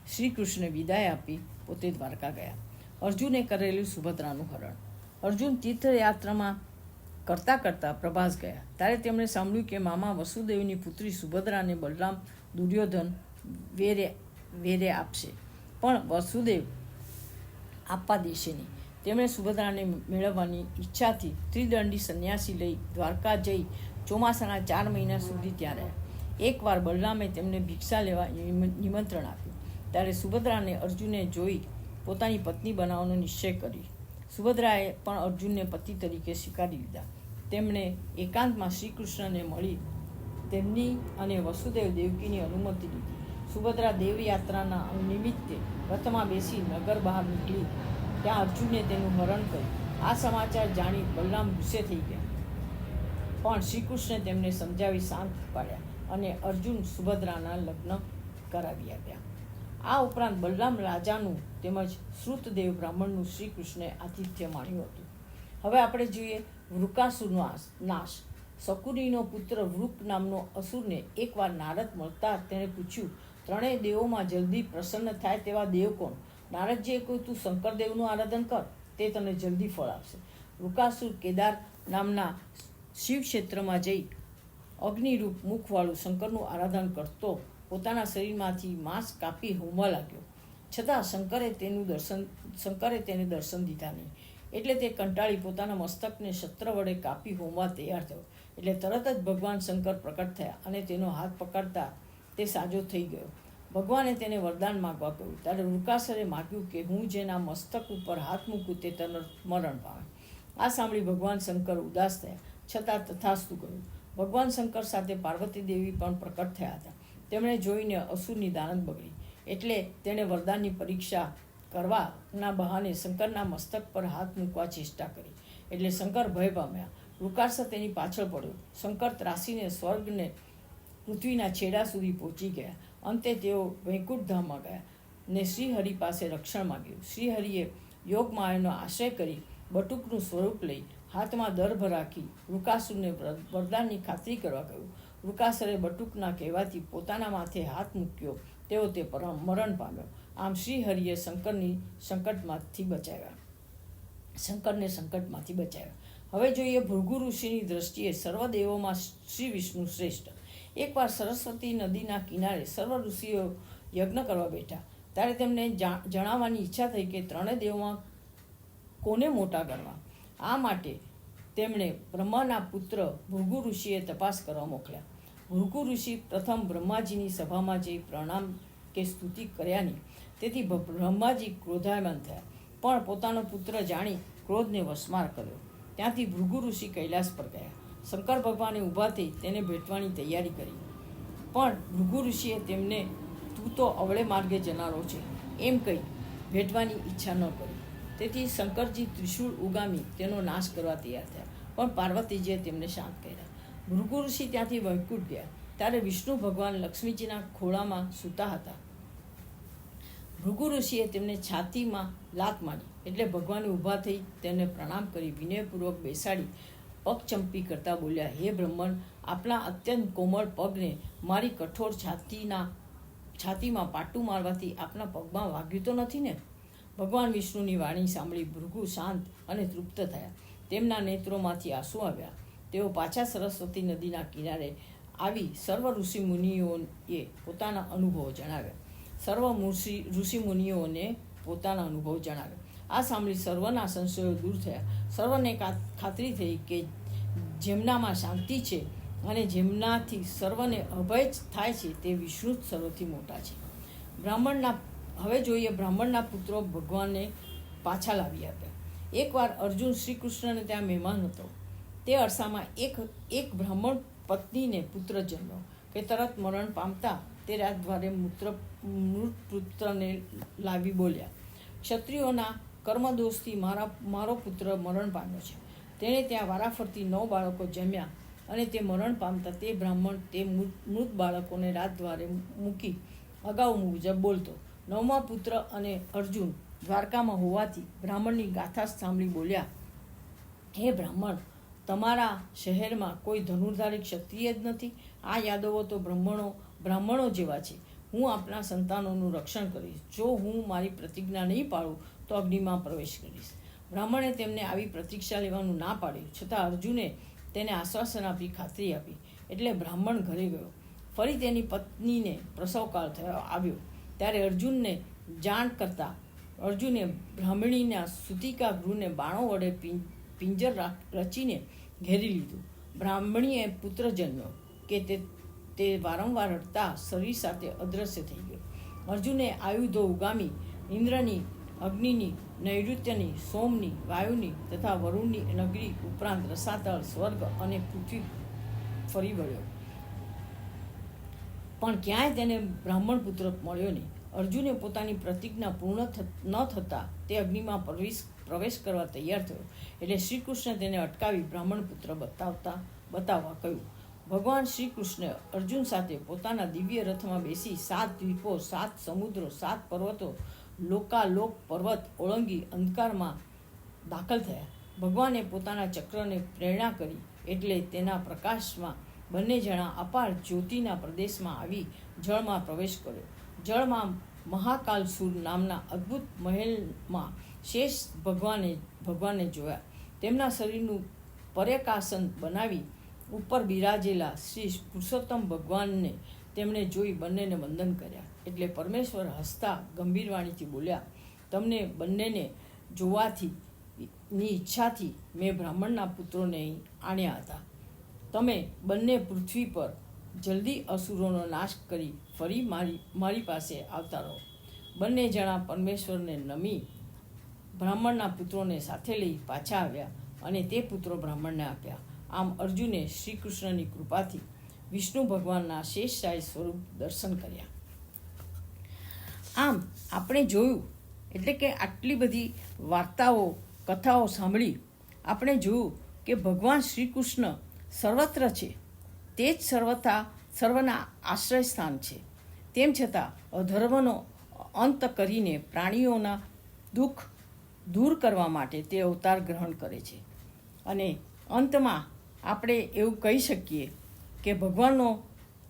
શ્રીકૃષ્ણ વિદાય આપી પોતે દ્વારકા ગયા. અર્જુને કરેલું સુભદ્રાનું હરણ. અર્જુન તીર્થયાત્રામાં કરતાં પ્રભાસ ગયા. ત્યારે તેમણે સાંભળ્યું કે મામા વસુદેવની પુત્રી સુભદ્રાને બલરામ, દુર્યોધન વેરે આપશે, પણ વસુદેવ આપવા દેશે નહીં. તેમણે સુભદ્રાને મેળવવાની ઈચ્છાથી ત્રિદંડી સંન્યાસી લઈ દ્વારકા જઈ ચોમાસાના 4 મહિના સુધી ત્યાં રહ્યા. એકવાર બલરામે તેમને ભિક્ષા લેવા નિમંત્રણ આપ્યું. ત્યારે સુભદ્રાને અર્જુને જોઈ પોતાની પત્ની બનાવવાનો નિશ્ચય કરી. સુભદ્રાએ પણ અર્જુનને પતિ તરીકે સ્વીકારી લીધા. તેમણે એકાંતમાં શ્રીકૃષ્ણને મળી તેમની અને વસુદેવ દેવકીની અનુમતિ લીધી. સુભદ્રા દેવયાત્રાના નિમિત્તે રથમાં બેસી નગર બહાર નીકળી. ત્યાં અર્જુને તેનું હરણ કર્યું. આ સમાચાર જાણી બલરામ ગુસ્સે થઈ ગયા, પણ શ્રીકૃષ્ણે તેમને સમજાવી શાંત પાડ્યા અને અર્જુન સુભદ્રાના લગ્ન કરાવી આપ્યા. આ ઉપરાંત બલરામ રાજાનું તેમજ શ્રુતદેવ બ્રાહ્મણનું શ્રીકૃષ્ણે આતિથ્ય માણ્યું હતું. હવે આપણે જોઈએ વૃકાસુરનો નાશ. શકુનીનો પુત્ર વૃક નામનો અસુરને એકવાર નારદ મળતા તેણે પૂછ્યું, 3 દેવોમાં જલ્દી પ્રસન્ન થાય તેવા દેવ કોણ? નારદજીએ કહ્યું, તું શંકરદેવનું આરાધન કર, તે તને જલ્દી ફળ આપશે. વૃકાસુર કેદાર નામના શિવ ક્ષેત્રમાં જઈ અગ્નિરૂપ મુખવાળું શંકરનું આરાધન કરતો પોતાના શરીરમાંથી માંસ કાપી હોમવા લાગ્યો. છતાં શંકરે તેને દર્શન દીધા નહીં. એટલે તે કંટાળી પોતાના મસ્તકને શસ્ત્ર વડે કાપી હોમવા તૈયાર થયો. એટલે તરત જ ભગવાન શંકર પ્રકટ થયા અને તેનો હાથ પકડતા તે સાજો થઈ ગયો. ભગવાને તેને વરદાન માગવા કહ્યું. ત્યારે વૃકાસુરે માગ્યું કે હું જેના મસ્તક ઉપર હાથ મૂકું તે તરત મરણ પામે. આ સાંભળી ભગવાન શંકર ઉદાસ થયા, છતાં તથાસ્તુ કહ્યું. ભગવાન શંકર સાથે પાર્વતી દેવી પણ પ્રકટ થયા હતા. તેમણે જોઈને અસુરની દાનત બગડી. એટલે તેણે વરદાનની પરીક્ષા કરવાના બહાને શંકરના મસ્તક પર હાથ મૂકવા ચેષ્ટા કરી. એટલે શંકર ભય પામ્યા. વૃકાસુર તેની પાછળ પડ્યો. શંકર ત્રાસીને સ્વર્ગને પૃથ્વીના છેડા સુધી પહોંચી ગયા. અંતે તેઓ વૈકુંઠધામમાં ગયા ને શ્રીહરિ પાસે રક્ષણ માગ્યું. શ્રીહરિએ યોગમાયાનો આશ્રય કરી બટુકનું સ્વરૂપ લઈ હાથમાં દર્ભ રાખી વૃકાસુરને વરદાનની ખાતરી કરવા કહ્યું. વૃકાસુરે બટુકના કહેવાથી પોતાના માથે હાથ મૂક્યો. તેઓ તે મરણ પામ્યો. આમ શ્રીહરિએ શંકરને સંકટમાંથી બચાવ્યા. હવે જોઈએ ભૃગુ ઋષિની દ્રષ્ટિએ સર્વદેવોમાં શ્રી વિષ્ણુ શ્રેષ્ઠ. એકવાર સરસ્વતી નદીના કિનારે સર્વ ઋષિઓ યજ્ઞ કરવા બેઠા. ત્યારે તેમને જણાવવાની ઈચ્છા થઈ કે 3 દેવોમાં કોને મોટા ગણવા. આ માટે તેમણે બ્રહ્માના પુત્ર ભૃગુ ઋષિએ તપાસ કરવા મોકલ્યા. ભૃગુ ઋષિ પ્રથમ બ્રહ્માજીની સભામાં જઈ પ્રણામ કે સ્તુતિ કર્યા નહીં. તેથી બ્રહ્માજી ક્રોધાયમાન થયા, પણ પોતાનો પુત્ર જાણી ક્રોધને વશમાં કર્યો. ત્યાંથી ભૃગુ ઋષિ કૈલાસ પર ગયા. શંકર ભગવાને ઊભા થઈ તેને ભેટવાની તૈયારી કરી, પણ ભૃગુ ઋષિએ તેમને તું તો અવળે માર્ગે જનારો છે એમ કહી ભેટવાની ઈચ્છા ન કરી. તેથી શંકરજી ત્રિશૂળ ઉગામી તેનો નાશ કરવા તૈયાર થયા, પણ પાર્વતીજીએ તેમને શાંત કર્યા. ભૃગુ ઋષિ ત્યાંથી વૈકુંઠ ગયા. ત્યારે વિષ્ણુ ભગવાન લક્ષ્મીજીના ખોળામાં સૂતા હતા. ભૃગુ ઋષિએ તેમને છાતીમાં લાત મારી એટલે ભગવાને ઊભા થઈ તેમને પ્રણામ કરી વિનયપૂર્વક બેસાડી પગ ચંપી કરતા બોલ્યા, હે બ્રહ્મણ, આપના અત્યંત કોમળ પગને મારી કઠોર છાતીમાં પાટું મારવાથી આપના પગમાં વાગ્યું તો નથી ને? ભગવાન વિષ્ણુની વાણી સાંભળી ભૃગુ શાંત અને તૃપ્ત થયા. તેમના નેત્રોમાંથી આંસુ આવ્યા. તેઓ પાછા સરસ્વતી નદીના કિનારે આવી સર્વ ઋષિમુનિઓએ પોતાના અનુભવો જણાવ્યા. આ સાંભળી સર્વના સંશયો દૂર થયા. સર્વને ખાતરી થઈ કે જેમનામાં શાંતિ છે અને જેમનાથી સર્વને અભય થાય છે તે વિષ્ણુ જ સર્વથી મોટા છે. હવે જોઈએ બ્રાહ્મણના પુત્રો ભગવાનને પાછા લાવી આપ્યા. એકવાર અર્જુન શ્રી કૃષ્ણને ત્યાં મહેમાન હતો. તે અરસામાં એક બ્રાહ્મણ પત્નીને પુત્ર જન્મ્યો કે તરત મરણ પામતા તે રાજદ્વારે મૃત પુત્રને લાવી બોલ્યા, ક્ષત્રિયોના કર્મદોષથી મારો પુત્ર મરણ પામ્યો છે. તેણે ત્યાં વારાફરતી 9 બાળકો જન્મ્યા અને તે મરણ પામતા તે બ્રાહ્મણ તે મૃત બાળકોને રાજદ્વારે મૂકી અગાઉ મુજબ બોલતો. 9મા પુત્ર અને અર્જુન દ્વારકામાં હોવાથી બ્રાહ્મણની ગાથા સાંભળી બોલ્યા, હે બ્રાહ્મણ, તમારા શહેરમાં કોઈ ધનુર્ધારી ક્ષત્રિય જ નથી. આ યાદવો તો બ્રાહ્મણો જેવા છે. હું આપના સંતાનોનું રક્ષણ કરીશ. જો હું મારી પ્રતિજ્ઞા નહીં પાડું તો અગ્નિમાં પ્રવેશ કરીશ. બ્રાહ્મણે તેમને આવી પ્રતીક્ષા લેવાનું ના પાડ્યું. છતાં અર્જુને તેને આશ્વાસન આપી ખાતરી આપી એટલે બ્રાહ્મણ ઘરે ગયો. ફરી તેની પત્નીને પ્રસવકાળ આવ્યો ત્યારે અર્જુનને જાણ કરતા અર્જુને બ્રાહ્મણીના સૂતિકા ગૃહને બાણો વડે પિંજર રચીને ઘેરી લીધું. બ્રાહ્મણીએ પુત્ર જન્મ્યો કે તે વારંવાર રડતા શરીર સાથે અદૃશ્ય થઈ ગયો. અર્જુને આયુધો ઉગામી ઇન્દ્રની, અગ્નિની, નૈઋત્યની, સોમની, વાયુની તથા વરુણની નગરી ઉપરાંત રસાતળ, સ્વર્ગ અને પૃથ્વી ફરી વળ્યો, પણ ક્યાંય તેને બ્રાહ્મણ પુત્ર મળ્યો નહીં. અર્જુને પોતાની પ્રતિજ્ઞા પૂર્ણ ન થતાં તે અગ્નિમાં પ્રવેશ કરવા તૈયાર થયો એટલે શ્રી કૃષ્ણે તેને અટકાવી બ્રાહ્મણ પુત્ર બતાવવા કહ્યું. ભગવાન શ્રી કૃષ્ણ અર્જુન સાથે પોતાના દિવ્ય રથમાં બેસી 7 દ્વીપો, 7 સમુદ્રો, 7 પર્વતો, લોકાલોક પર્વત ઓળંગી અંધકારમાં દાખલ થયા. ભગવાને પોતાના ચક્રને પ્રેરણા કરી એટલે તેના પ્રકાશમાં બંને જણા અપાર જ્યોતિના પ્રદેશમાં આવી જળમાં પ્રવેશ કર્યો. જળમાં મહાકાલસુર નામના અદ્ભુત મહેલમાં શેષ ભગવાનને જોયા. તેમના શરીરનું પર્યકાસન બનાવી ઉપર બિરાજેલા શ્રી પુરુષોત્તમ ભગવાનને તેમણે જોઈ બંનેને વંદન કર્યા. એટલે પરમેશ્વર હસતા ગંભીર વાણીથી બોલ્યા, તમને બંનેને જોવાથી ની ઈચ્છાથી મેં બ્રાહ્મણના પુત્રોને અહીં આણ્યા હતા. તમે બંને પૃથ્વી પર જલ્દી અસુરોનો નાશ કરી ફરી મારી પાસે આવતા રહો. બંને જણા પરમેશ્વરને નમી બ્રાહ્મણના પુત્રોને સાથે લઈ પાછા આવ્યા અને તે પુત્રો બ્રાહ્મણને આપ્યા. આમ અર્જુને શ્રી કૃષ્ણની કૃપાથી વિષ્ણુ ભગવાનના શેષશાહી સ્વરૂપ દર્શન કર્યા. આમ આપણે જોયું એટલે કે આટલી બધી વાર્તાઓ, કથાઓ સાંભળી આપણે જોયું કે ભગવાન શ્રી કૃષ્ણ સર્વત્ર છે. તે જ સર્વના આશ્રય સ્થાન છે. તેમ છતાં અધર્મનો અંત કરીને પ્રાણીઓના દુઃખ દૂર કરવા માટે તે અવતાર ગ્રહણ કરે છે. અને અંતમાં આપણે એવું કહી શકીએ કે ભગવાનનો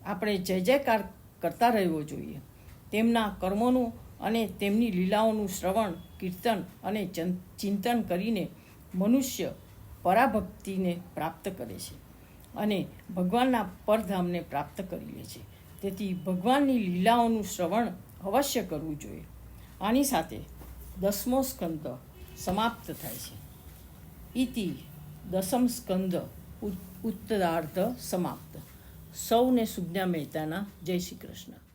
આપણે જય જયકાર કરતા રહેવો જોઈએ. તેમના કર્મોનું અને તેમની લીલાઓનું શ્રવણ, કીર્તન અને ચિંતન કરીને મનુષ્ય પરાભક્તિને પ્રાપ્ત કરે છે અને ભગવાનના પરધામને પ્રાપ્ત કરી લે છે. તેથી ભગવાનની લીલાઓનું શ્રવણ અવશ્ય કરવું જોઈએ. આની સાથે 10મો સ્કંદ સમાપ્ત થાય છે. ઇતિ 10મ સ્કંદ ઉત્તરાર્ધ સમાપ્ત. સૌને સુજ્ઞા મહેતાના જય શ્રી કૃષ્ણ.